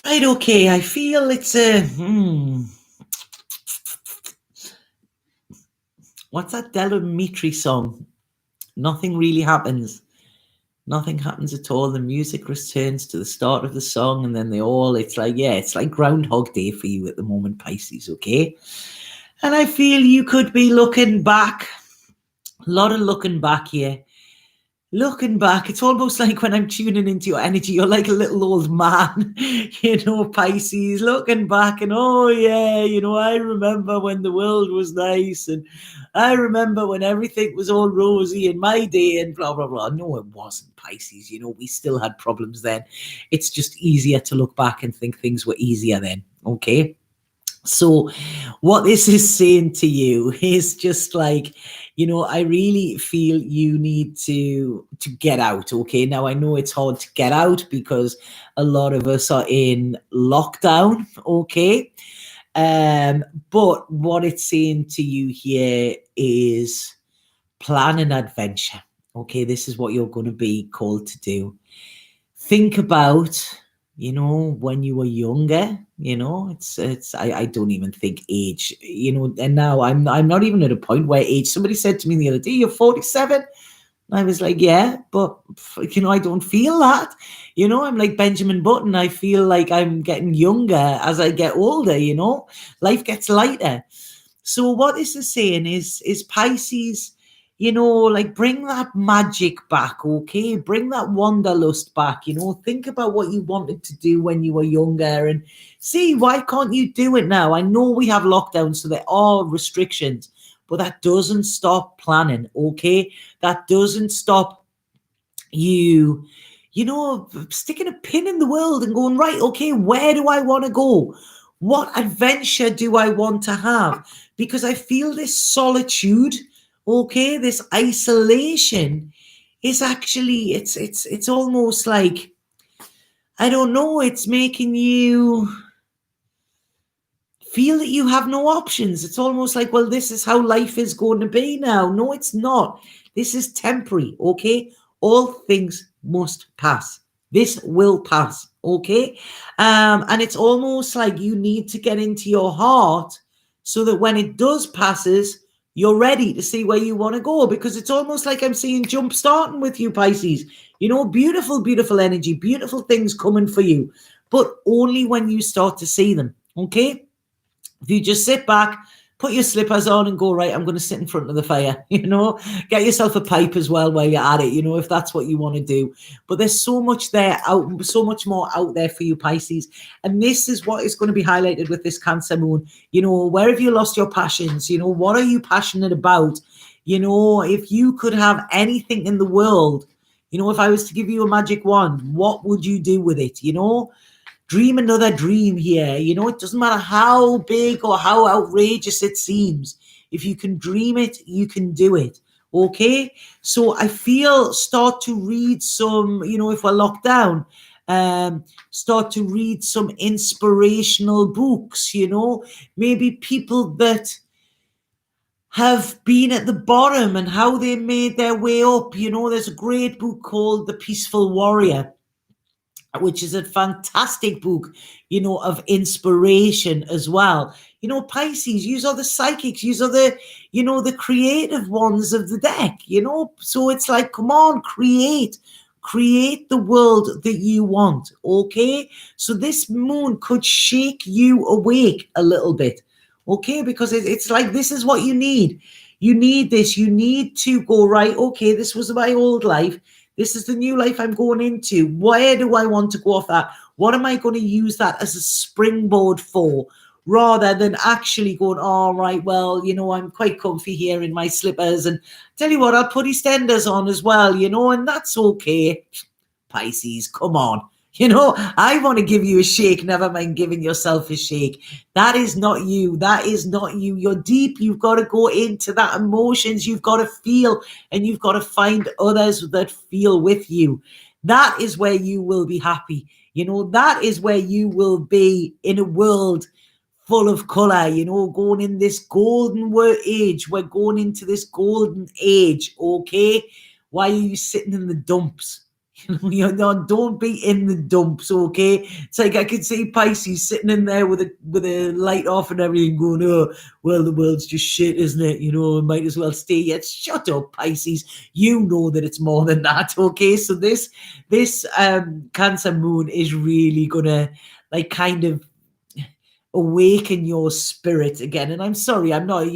Right, okay, I feel it's what's that Della Mitri song? Nothing really happens. Nothing happens at all. The music returns to the start of the song, and then it's like Groundhog Day for you at the moment, Pisces, okay? And I feel you could be looking back. A lot of looking back here. Looking back, it's almost like when I'm tuning into your energy, you're like a little old man, Pisces, looking back and, oh yeah, I remember when the world was nice, and I remember when everything was all rosy in my day and blah, blah, blah. No, it wasn't, Pisces. We still had problems then. It's just easier to look back and think things were easier then, okay? So what this is saying to you is just like, I really feel you need to get out. Okay. Now I know it's hard to get out because a lot of us are in lockdown. Okay. But what it's saying to you here is plan an adventure. Okay. This is what you're going to be called to do. Think about, when you were younger, I don't even think age, and now I'm not even at a point where age. Somebody said to me the other day, you're 47. I was like, yeah, but I don't feel that. I'm like Benjamin Button. I feel like I'm getting younger as I get older. Life gets lighter. So what this is saying is Pisces, bring that magic back, okay? Bring that wanderlust back, think about what you wanted to do when you were younger and see, why can't you do it now? I know we have lockdown, so there are restrictions, but that doesn't stop planning, okay? That doesn't stop you, sticking a pin in the world and going, right, okay, where do I want to go? What adventure do I want to have? Because I feel this solitude, okay, this isolation is actually, it's almost like, I don't know, it's making you feel that you have no options. It's almost like, well, this is how life is going to be now. No, it's not. This is temporary, okay? All things must pass. This will pass, okay? And it's almost like you need to get into your heart so that when it does passes, you're ready to see where you want to go, because it's almost like I'm seeing jump starting with you, Pisces. Beautiful, beautiful energy, beautiful things coming for you, but only when you start to see them, okay? If you just sit back, put your slippers on and go, right, I'm going to sit in front of the fire, get yourself a pipe as well while you're at it, if that's what you want to do. But there's so much so much more out there for you, Pisces. And this is what is going to be highlighted with this Cancer moon. Where have you lost your passions? What are you passionate about? If you could have anything in the world, if I was to give you a magic wand, what would you do with it? Dream another dream here. It doesn't matter how big or how outrageous it seems. If you can dream it, you can do it. Okay? So I feel start to read some, if we're locked down, start to read some inspirational books, maybe people that have been at the bottom and how they made their way up. There's a great book called The Peaceful Warrior, which is a fantastic book, of inspiration as well. Pisces, use are the psychics, use are the, the creative ones of the deck, so it's like, come on, create the world that you want. Okay. So this moon could shake you awake a little bit. Okay. Because it's like, this is what you need. You need this. You need to go, right. Okay. This was my old life. This is the new life I'm going into. Where do I want to go off that? What am I going to use that as a springboard for? Rather than actually going, all right, well, I'm quite comfy here in my slippers. And tell you what, I'll put EastEnders on as well, and that's okay. Pisces, come on. I want to give you a shake, never mind giving yourself a shake. That is not you. That is not you. You're deep. You've got to go into that emotions. You've got to feel, and you've got to find others that feel with you. That is where you will be happy. That is where you will be in a world full of color, going in this golden age. We're going into this golden age, okay? Why are you sitting in the dumps? Don't be in the dumps, okay? It's like I could see Pisces sitting in there with a light off and everything, going, oh, well, the world's just shit, isn't it? I might as well stay yet. Shut up, Pisces. You know that it's more than that, okay? So this Cancer moon is really gonna like kind of awaken your spirit again. And I'm sorry, I'm not,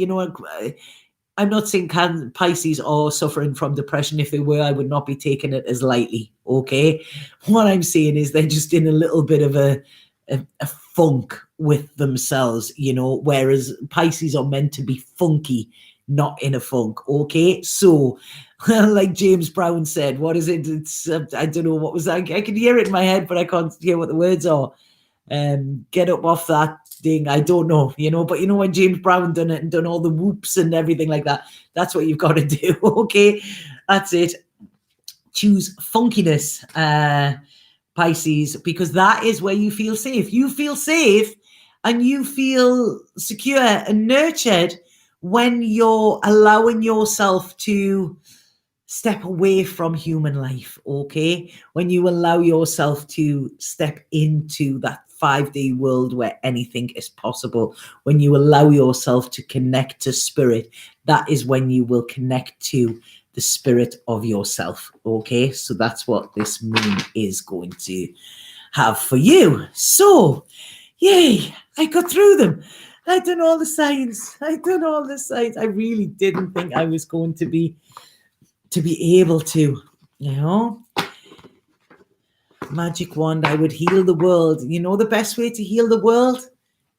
I'm not saying Pisces are suffering from depression. If they were, I would not be taking it as lightly. Okay. What I'm saying is they're just in a little bit of a funk with themselves, whereas Pisces are meant to be funky, not in a funk. Okay. So like James Brown said, what is it? It's, I don't know what was that. I can hear it in my head, but I can't hear what the words are. Get up off that thing. I don't know, but when James Brown done it and done all the whoops and everything like that, that's what you've got to do. Okay, that's it. Choose funkiness, Pisces, because that is where you feel safe. You feel safe and you feel secure and nurtured when you're allowing yourself to step away from human life, okay? When you allow yourself to step into that 5D world where anything is possible, when you allow yourself to connect to spirit, that is when you will connect to the spirit of yourself, okay? So that's what this moon is going to have for you. So, yay, I got through them. I done all the signs. I really didn't think I was going to be able to, magic wand, I would heal the world. The best way to heal the world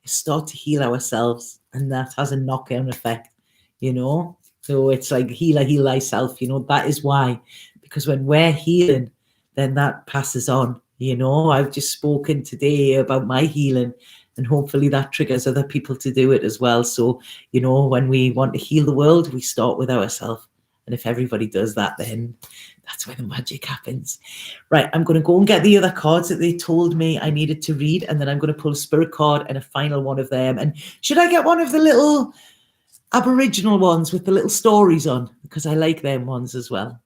is start to heal ourselves, and that has a knock-on effect, so it's like heal thyself. That is why, because when we're healing, then that passes on. I've just spoken today about my healing, and hopefully that triggers other people to do it as well. So when we want to heal the world, we start with ourselves. And if everybody does that, then that's where the magic happens. Right, I'm going to go and get the other cards that they told me I needed to read, and then I'm going to pull a spirit card and a final one of them. And should I get one of the little Aboriginal ones with the little stories on? Because I like them ones as well,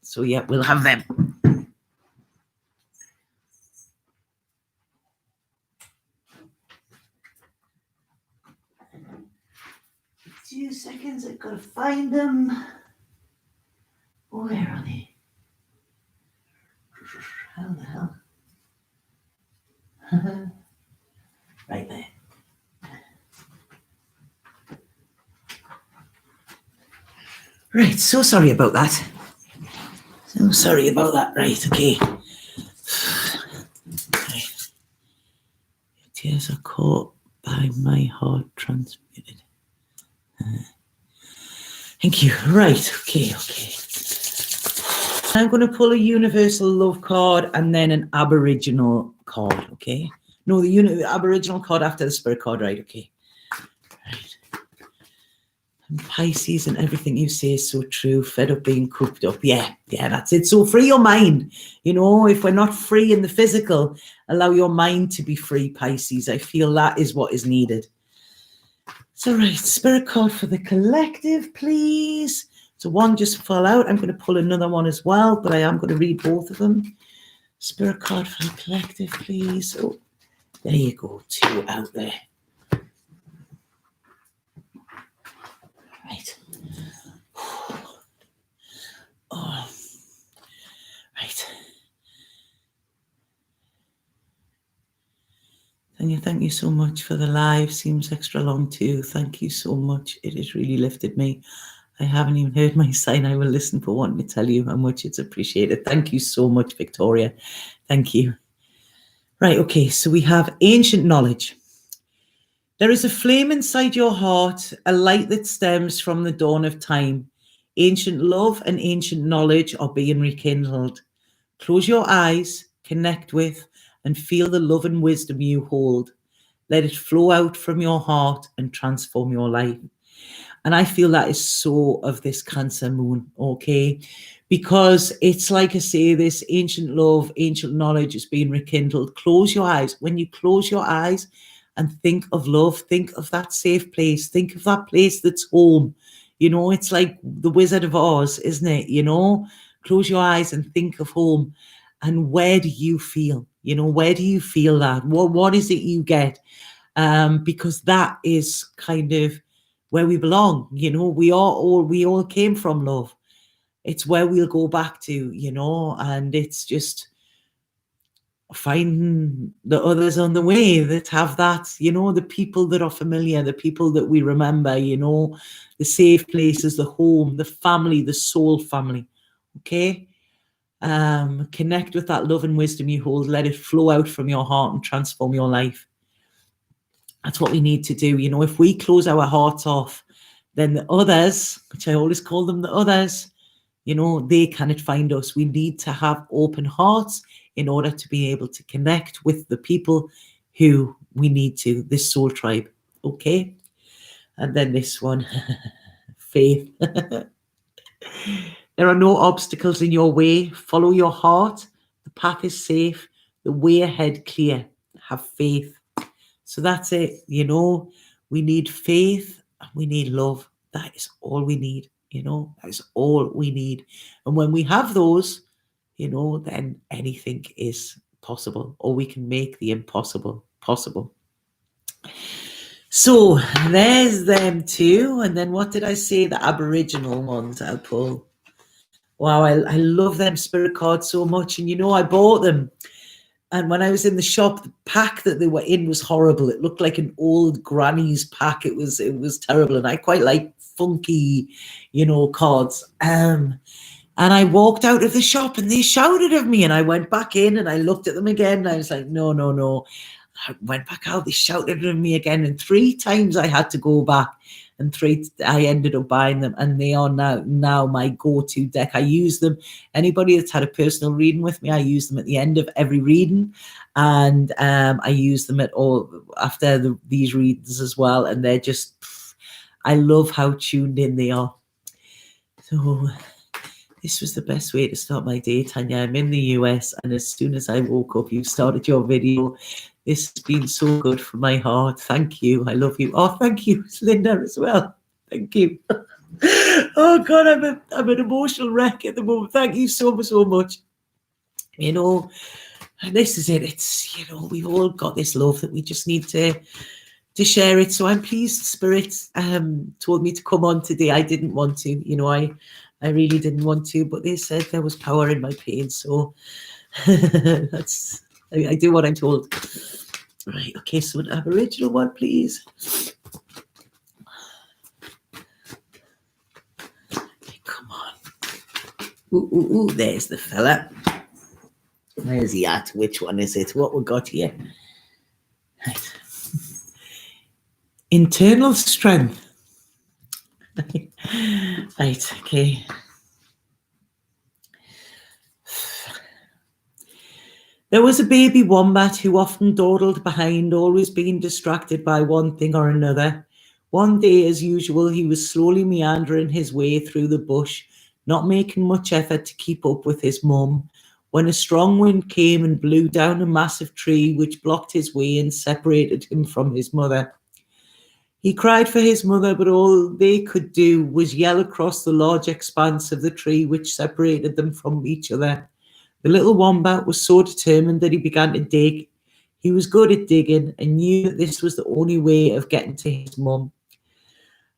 So yeah, we'll have them. 2 seconds, I've got to find them. Where are they? How the hell? Right there. Right, so sorry about that. So sorry about that. Right, okay. Right. Tears are caught by my heart transmuted. Thank you. Right, okay. I'm going to pull a universal love card and then an Aboriginal card, okay? No, the Aboriginal card after the spirit card, right? Okay. Right. And Pisces, and everything you say is so true. Fed up being cooped up. Yeah, that's it. So free your mind. If we're not free in the physical, allow your mind to be free, Pisces. I feel that is what is needed. So, right, spirit card for the collective, please. So one just fell out. I'm going to pull another one as well, but I am going to read both of them. Spirit card for the collective, please. Oh, there you go. 2 out there. Right. Oh, right. Tanya, thank you so much for the live. Seems extra long too. Thank you so much. It has really lifted me. I haven't even heard my sign. I will listen for wanting to tell you how much it's appreciated. Thank you so much, Victoria. Thank you. Right, okay, so we have ancient knowledge. There is a flame inside your heart, a light that stems from the dawn of time. Ancient love and ancient knowledge are being rekindled. Close your eyes, connect with, and feel the love and wisdom you hold. Let it flow out from your heart and transform your life. And I feel that is so of this Cancer moon, okay? Because it's like I say, this ancient love, ancient knowledge is being rekindled. Close your eyes. When you close your eyes and think of love, think of that safe place, think of that place that's home. It's like the Wizard of Oz, isn't it? Close your eyes and think of home. And where do you feel? Where do you feel that? What is it you get? Because that is kind of where we belong. We all came from love. It's where we'll go back to, and it's just finding the others on the way that have that, the people that are familiar, the people that we remember, the safe places, the home, the family, the soul family. Okay. Connect with that love and wisdom you hold. Let it flow out from your heart and transform your life. That's what we need to do. If we close our hearts off, then the others, which I always call them the others, they cannot find us. We need to have open hearts in order to be able to connect with the people who we need to, this soul tribe. Okay. And then this one, faith. There are no obstacles in your way. Follow your heart. The path is safe. The way ahead clear. Have faith. So that's it. We need faith and we need love. That is all we need. That is all we need. And when we have those, then anything is possible, or we can make the impossible possible. So there's them two. And then what did I say? The Aboriginal ones I'll pull. Wow, I love them spirit cards so much. And I bought them. And when I was in the shop, the pack that they were in was horrible. It looked like an old granny's pack. It was terrible. And I quite like funky, cards. And I walked out of the shop and they shouted at me. And I went back in and I looked at them again. And I was like, no. I went back out. They shouted at me again. And 3 times I had to go back. And 3, I ended up buying them, and they are now my go-to deck. I use them. Anybody that's had a personal reading with me, I use them at the end of every reading, and I use them after these readings as well. And they're just, I love how tuned in they are. So this was the best way to start my day, Tanya. I'm in the US, and as soon as I woke up, you started your video. This has been so good for my heart. Thank you. I love you. Oh, thank you, Linda, as well. Thank you. Oh, God, I'm an emotional wreck at the moment. Thank you so much. And this is it. It's, we've all got this love that we just need to share it. So I'm pleased Spirit told me to come on today. I didn't want to. I really didn't want to, but they said there was power in my pain. So I do what I'm told. Right, okay, so an Aboriginal one, please. There's the fella. Where's he at? Which one is it? What we got here? Right. Internal strength. Right, okay. There was a baby wombat who often dawdled behind, always being distracted by one thing or another. One day, as usual, he was slowly meandering his way through the bush, not making much effort to keep up with his mum, when a strong wind came and blew down a massive tree which blocked his way and separated him from his mother. He cried for his mother, but all they could do was yell across the large expanse of the tree which separated them from each other. The little wombat was so determined that he began to dig. He was good at digging and knew that this was the only way of getting to his mum.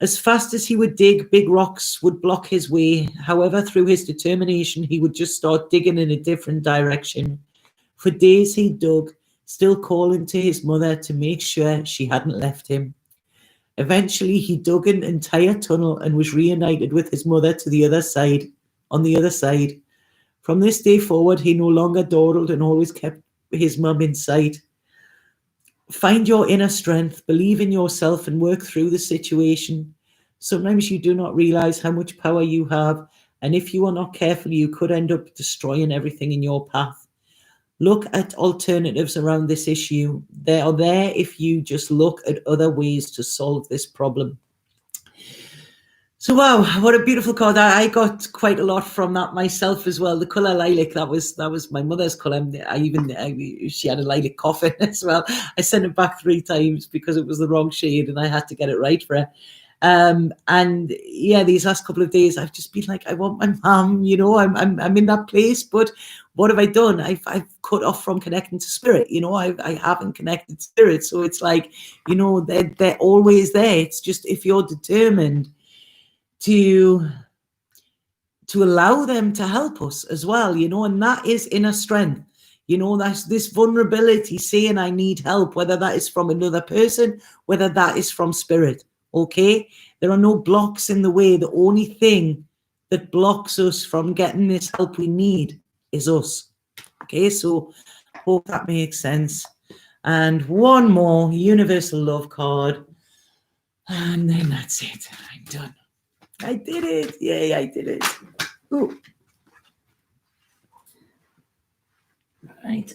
As fast as he would dig, big rocks would block his way. However, through his determination, he would just start digging in a different direction. For days he dug, still calling to his mother to make sure she hadn't left him. Eventually, he dug an entire tunnel and was reunited with his mother on the other side. From this day forward, he no longer dawdled and always kept his mum in sight. Find your inner strength, believe in yourself, and work through the situation. Sometimes you do not realize how much power you have, and if you are not careful, you could end up destroying everything in your path. Look at alternatives around this issue. They are there if you just look at other ways to solve this problem. So wow, what a beautiful card. I got quite a lot from that myself as well. The colour lilac, that was my mother's colour. She had a lilac coffin as well. I sent it back 3 times because it was the wrong shade and I had to get it right for her. And yeah, these last couple of days I've just been like, I want my mum, I'm in that place, but what have I done? I've cut off from connecting to spirit, I haven't connected to spirit. So it's like, they're always there. It's just if you're determined to allow them to help us as well, and that is inner strength. That's this vulnerability, saying I need help, whether that is from another person, whether that is from spirit. Okay, there are no blocks in the way. The only thing that blocks us from getting this help we need is us. Okay, so hope that makes sense. And one more universal love card, and then that's it. I'm done. I did it. Yay, I did it. Ooh. Right.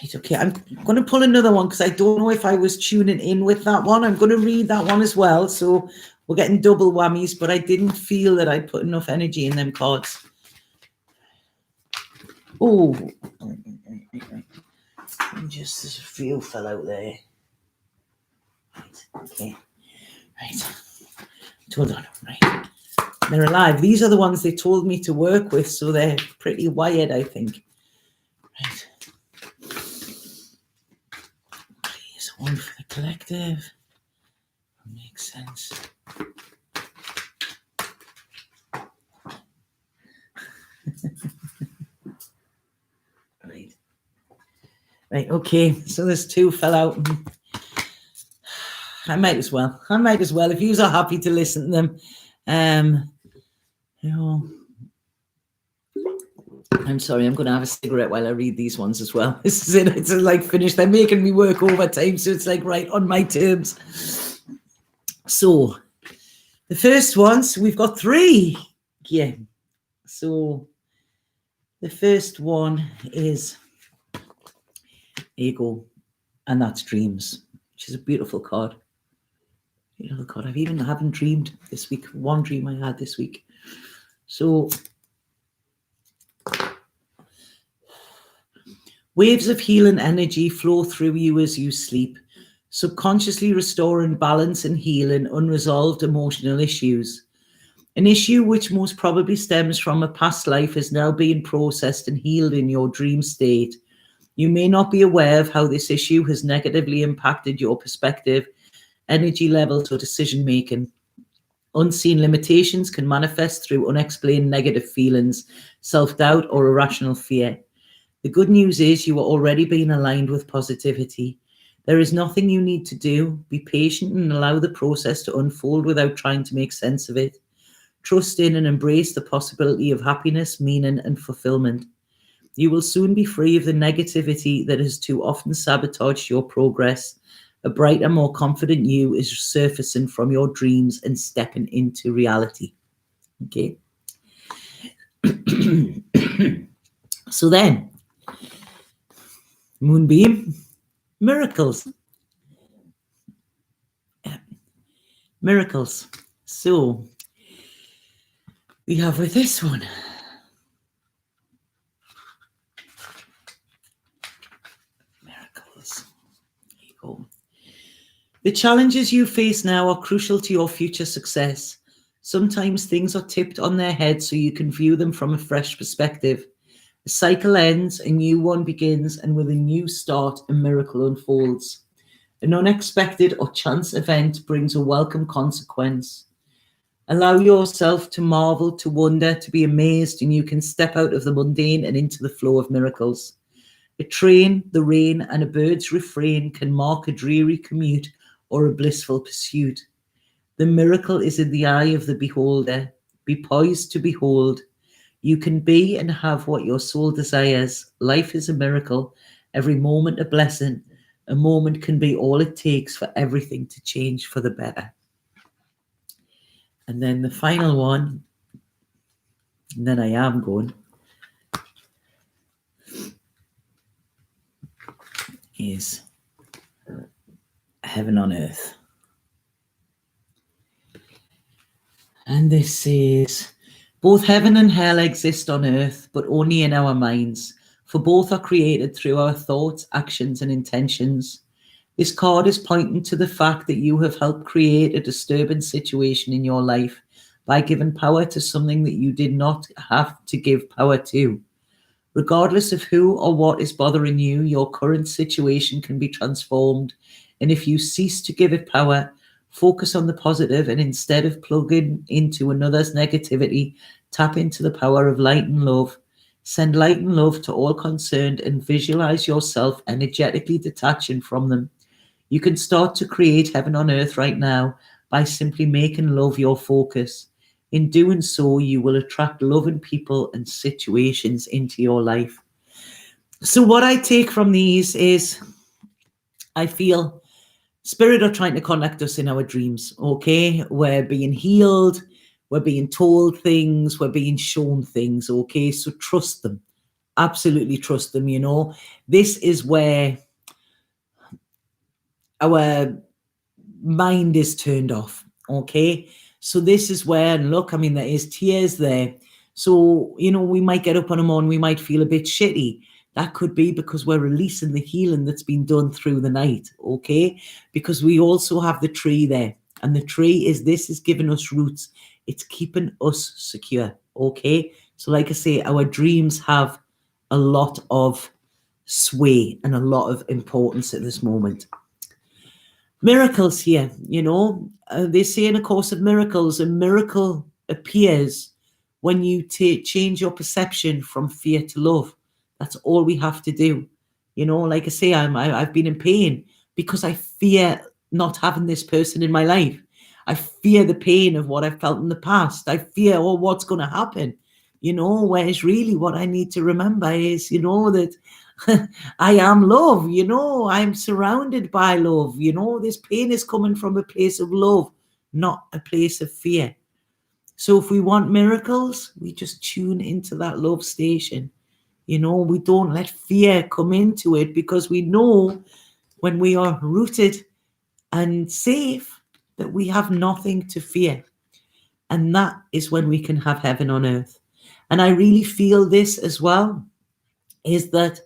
Right, okay. I'm going to pull another one because I don't know if I was tuning in with that one. I'm going to read that one as well. So we're getting double whammies, but I didn't feel that I put enough energy in them cards. Oh, just there's a few fell out there. Right, okay. Right. Hold on, right. They're alive. These are the ones they told me to work with, so they're pretty wired, I think. Right. Here's one for the collective. That makes sense. Right. Right, okay. So there's 2 fell out. I might as well. If you are happy to listen to them. I'm sorry, I'm going to have a cigarette while I read these ones as well. This is it. It's like finished. They're making me work overtime, so it's like right on my terms. So the first ones, we've got 3. Yeah. So the first one is, here you go, and that's dreams, which is a beautiful card. Beautiful card. I haven't dreamed this week. One dream I had this week. So waves of healing energy flow through you as you sleep, subconsciously restoring balance and healing unresolved emotional issues. An issue which most probably stems from a past life is now being processed and healed in your dream state. You may not be aware of how this issue has negatively impacted your perspective, energy levels, or decision making. Unseen limitations can manifest through unexplained negative feelings, self-doubt, or irrational fear. The good news is you are already being aligned with positivity. There is nothing you need to do. Be patient and allow the process to unfold without trying to make sense of it. Trust in and embrace the possibility of happiness, meaning, and fulfillment. You will soon be free of the negativity that has too often sabotaged your progress. A brighter, more confident you is surfacing from your dreams and stepping into reality. Okay. So then, Moonbeam, miracles. Miracles. So we have with this one. Miracles. There you go. The challenges you face now are crucial to your future success. Sometimes things are tipped on their head so you can view them from a fresh perspective. A cycle ends, a new one begins, and with a new start, a miracle unfolds. An unexpected or chance event brings a welcome consequence. Allow yourself to marvel, to wonder, to be amazed, and you can step out of the mundane and into the flow of miracles. A train, the rain, and a bird's refrain can mark a dreary commute or a blissful pursuit. The miracle is in the eye of the beholder. Be poised to behold. You can be and have what your soul desires. Life is a miracle, every moment a blessing. A moment can be all it takes for everything to change for the better. And then the final one, and then I am going, is heaven on earth. And this is, both heaven and hell exist on earth, but only in our minds, for both are created through our thoughts, actions, and intentions. This card is pointing to the fact that you have helped create a disturbing situation in your life by giving power to something that you did not have to give power to. Regardless of who or what is bothering you, your current situation can be transformed. And if you cease to give it power, focus on the positive, and instead of plugging into another's negativity, tap into the power of light and love. Send light and love to all concerned and visualize yourself energetically detaching from them. You can start to create heaven on earth right now by simply making love your focus. In doing so, you will attract loving people and situations into your life. So what I take from these is, I feel Spirit are trying to connect us in our dreams, okay? We're being healed, we're being told things, we're being shown things, okay? So trust them. Absolutely trust them, you know? This is where our mind is turned off, okay? So this is where, and look, I mean, there is tears there. So, you know, we might get up on a morning, we might feel a bit shitty. That could be because we're releasing the healing that's been done through the night, okay? Because we also have the tree there. And the tree is, this is giving us roots. It's keeping us secure, okay? So like I say, our dreams have a lot of sway and a lot of importance at this moment. Miracles here, you know, they say in A Course of Miracles, a miracle appears when you change your perception from fear to love. That's all we have to do. You know, like I say, I've been in pain because I fear not having this person in my life. I fear the pain of what I felt in the past. I fear, oh, what's going to happen? You know, whereas really what I need to remember is, you know, that I am love, you know, I'm surrounded by love, you know, this pain is coming from a place of love, not a place of fear. So if we want miracles, we just tune into that love station. You know, we don't let fear come into it, because we know when we are rooted and safe that we have nothing to fear. And that is when we can have heaven on earth. And I really feel this as well, is that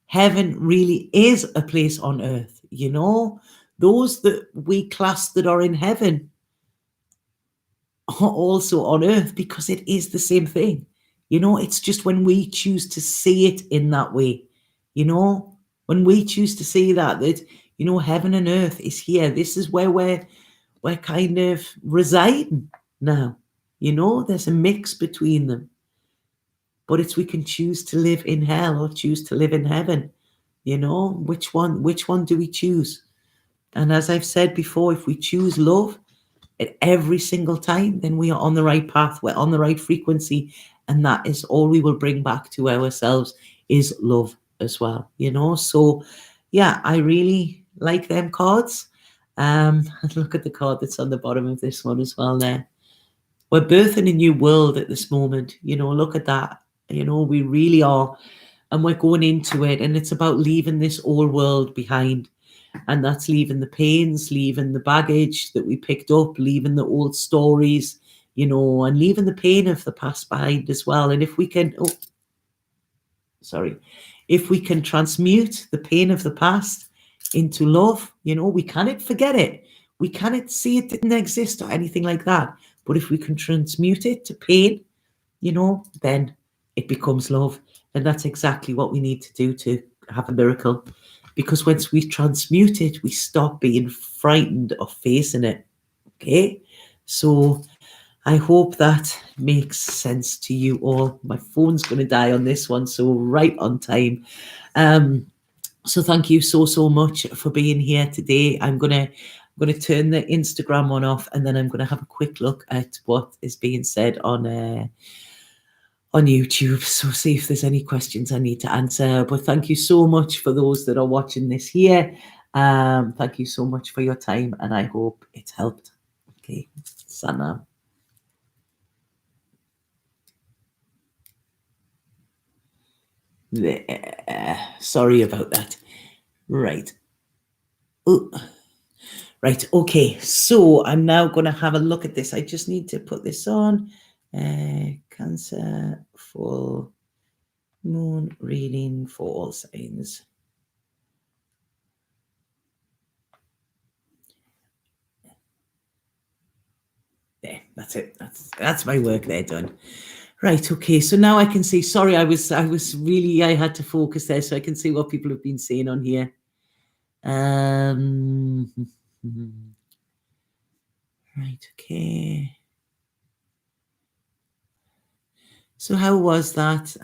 heaven really is a place on earth. You know, those that we class that are in heaven are also on earth, because it is the same thing. You know, it's just when we choose to see it in that way, you know, when we choose to see that, you know, heaven and earth is here. This is where we're kind of residing now. You know, there's a mix between them. But it's, we can choose to live in hell or choose to live in heaven. You know, which one do we choose? And as I've said before, if we choose love, at every single time, then we are on the right path, we're on the right frequency, and that is all we will bring back to ourselves is love as well, So yeah, I really like them cards. Look at the card that's on the bottom of this one as well there. We're birthing a new world at this moment, look at that. We really are, and we're going into it, and it's about leaving this old world behind. And that's leaving the pains, leaving the baggage that we picked up, leaving the old stories, and leaving the pain of the past behind as well. And if we can, if we can transmute the pain of the past into love, we cannot forget it. We cannot see it didn't exist or anything like that. But if we can transmute it to pain, then it becomes love. And that's exactly what we need to do to have a miracle. Because once we transmute it, we stop being frightened of facing it. Okay? So I hope that makes sense to you all. My phone's going to die on this one, so right on time. So thank you so much for being here today. I'm gonna turn the Instagram one off, and then I'm gonna have a quick look at what is being said on YouTube. So see if there's any questions I need to answer. But thank you so much for those that are watching this here. Thank you so much for your time, and I hope it helped. Okay, Sana. Sorry about that. Right. Ooh. Right, okay, so I'm now going to have a look at this. I just need to put this on. Cancer, full moon reading for all signs. There, that's it. That's my work there done. Right, okay, so now I can see. Sorry, I had to focus there so I can see what people have been saying on here. Right, okay. So how was that?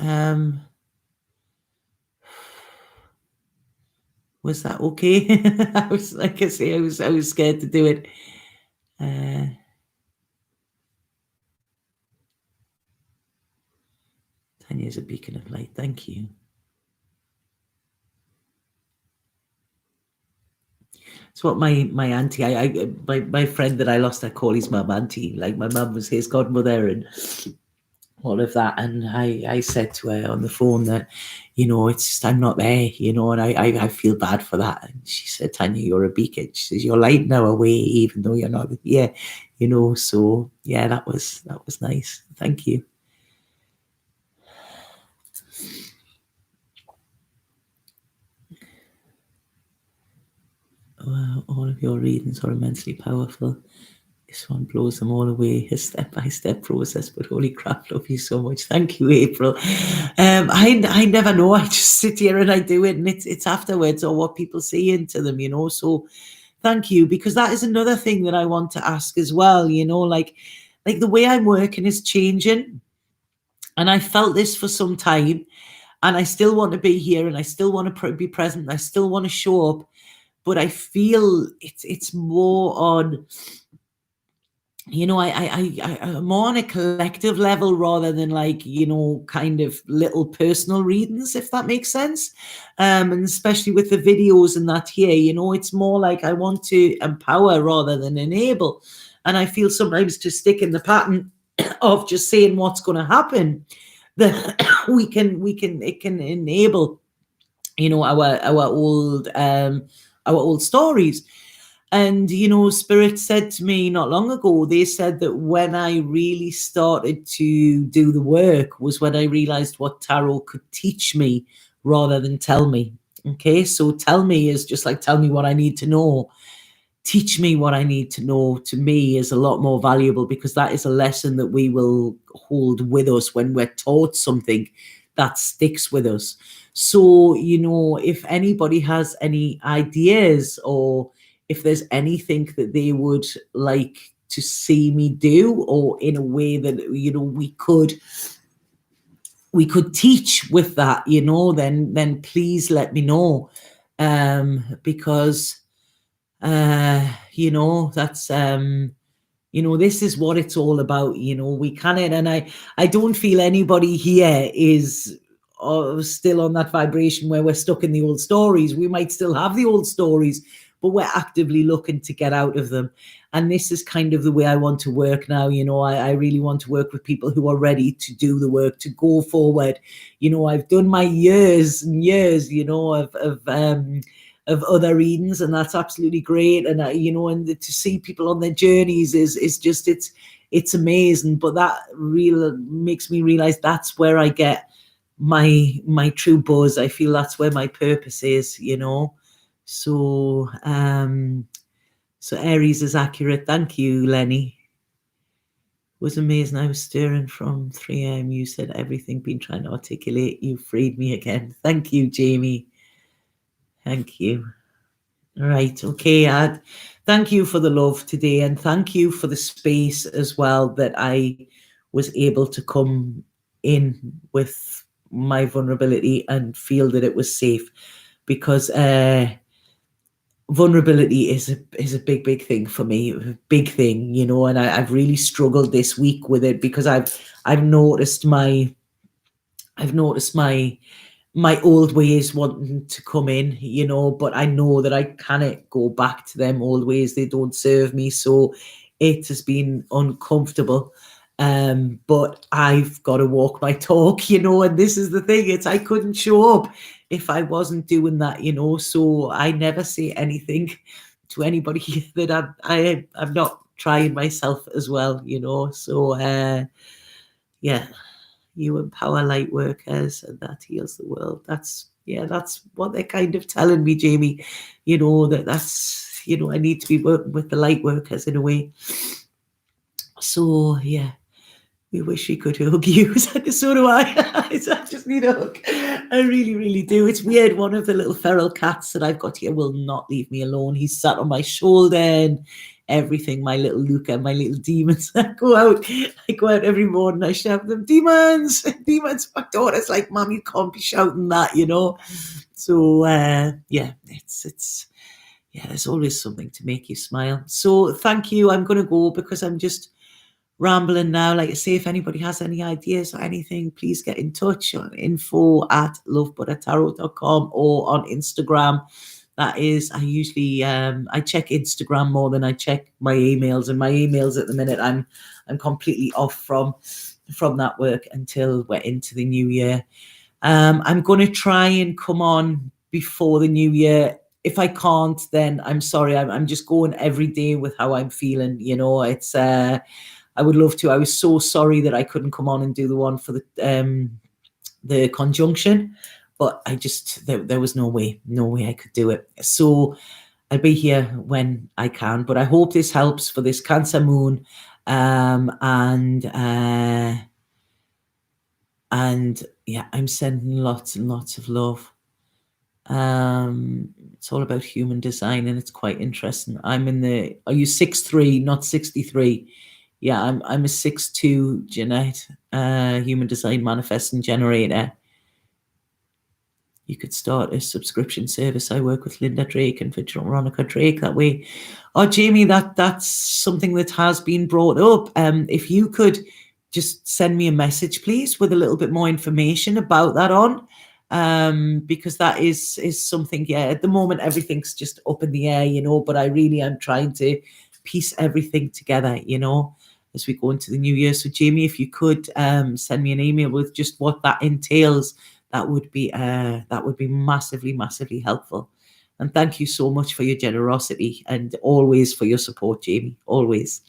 Was that okay? I was scared to do it. Tanya's a beacon of light. Thank you. It's what my auntie, my friend that I lost, I call his mum auntie. Like my mum was his godmother and all of that. And I said to her on the phone that, it's just, I'm not there, and I feel bad for that. And she said, Tanya, you're a beacon. She says, you're lighting our way, even though you're not here, so yeah, that was nice. Thank you. Wow, all of your readings are immensely powerful. This one blows them all away, a step-by-step process, but holy crap, love you so much. Thank you, April. I never know. I just sit here and I do it, and it's afterwards or what people say into them, so thank you, because that is another thing that I want to ask as well, like the way I'm working is changing, and I felt this for some time, and I still want to be here, and I still want to be present, and I still want to show up, but I feel it's more on, I'm more on a collective level rather than kind of little personal readings, if that makes sense. And especially with the videos and that here, it's more like I want to empower rather than enable. And I feel sometimes to stick in the pattern of just saying what's going to happen, that it can enable, our old stories. And, Spirit said to me not long ago, they said that when I really started to do the work was when I realized what tarot could teach me rather than tell me. Okay, so tell me is just like tell me what I need to know. Teach me what I need to know, to me, is a lot more valuable, because that is a lesson that we will hold with us when we're taught something that sticks with us. So, if anybody has any ideas, or if there's anything that they would like to see me do, or in a way that, we could teach with that, then please let me know. Because, that's, This is what it's all about. We cannot, and I don't feel anybody here is still on that vibration where we're stuck in the old stories. We might still have the old stories, but we're actively looking to get out of them. And this is kind of the way I want to work now. I really want to work with people who are ready to do the work, to go forward. I've done my years and years, of other readings, and that's absolutely great. And to see people on their journeys is just it's amazing. But that really makes me realize that's where I get my true buzz. I feel that's where my purpose is. So Aries is accurate. Thank you, Lenny. It was amazing. I was stirring from 3 a.m. You said everything been trying to articulate. You freed me again. Thank you, Jamie. Thank you. Right. Okay, Ad. Thank you for the love today, and thank you for the space as well that I was able to come in with my vulnerability and feel that it was safe, because vulnerability is a big thing for me, a big thing, and I've really struggled this week with it, because I've noticed my old ways wanting to come in, but I know that I cannot go back to them old ways. They don't serve me. So it has been uncomfortable. But I've got to walk my talk, and this is the thing. I couldn't show up if I wasn't doing that, so I never say anything to anybody that I'm not trying myself as well, so yeah. You empower light workers, and that heals the world. That's what they're kind of telling me, Jamie. That's I need to be working with the light workers in a way. So yeah, we wish we could hug you. So do I. I just need a hug. I really, really do. It's weird. One of the little feral cats that I've got here will not leave me alone. He's sat on my shoulder and everything. My little Luca, my little demons. I go out every morning. I shout them, demons, demons. My daughter's like, Mom, you can't be shouting that, So yeah, it's there's always something to make you smile. So thank you. I'm going to go because I'm just rambling now. Like I say, if anybody has any ideas or anything, please get in touch on info@lovebuttertarot.com or on Instagram. That is, I usually I check Instagram more than I check my emails, and my emails at the minute I'm completely off from that work until we're into the new year. I'm going to try and come on before the new year. If I can't, then I'm sorry. I'm just going every day with how I'm feeling. It's I would love to. I was so sorry that I couldn't come on and do the one for the conjunction, but I just there was no way I could do it. So I'll be here when I can. But I hope this helps for this Cancer moon, and yeah, I'm sending lots and lots of love. It's all about human design, and it's quite interesting. Are you 6'3", not 63? Yeah, I'm a 6'2", Jeanette, human design manifesting generator. You could start a subscription service. I work with Linda Drake and Veronica Drake that way. Oh, Jamie, that's something that has been brought up. If you could just send me a message, please, with a little bit more information about that on, because that is something. Yeah, at the moment everything's just up in the air, but I really am trying to piece everything together, as we go into the new year. So Jamie, if you could send me an email with just what that entails, that would be massively, massively helpful. And thank you so much for your generosity and always for your support, Jamie, always.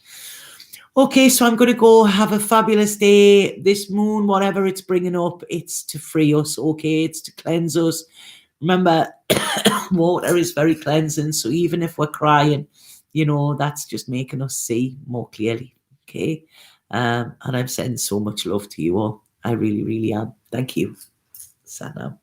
Okay, so I'm going to go. Have a fabulous day. This moon, whatever it's bringing up, it's to free us, okay? It's to cleanse us. Remember, water is very cleansing. So even if we're crying, that's just making us see more clearly, okay? And I'm sending so much love to you all. I really, really am. Thank you. Sana.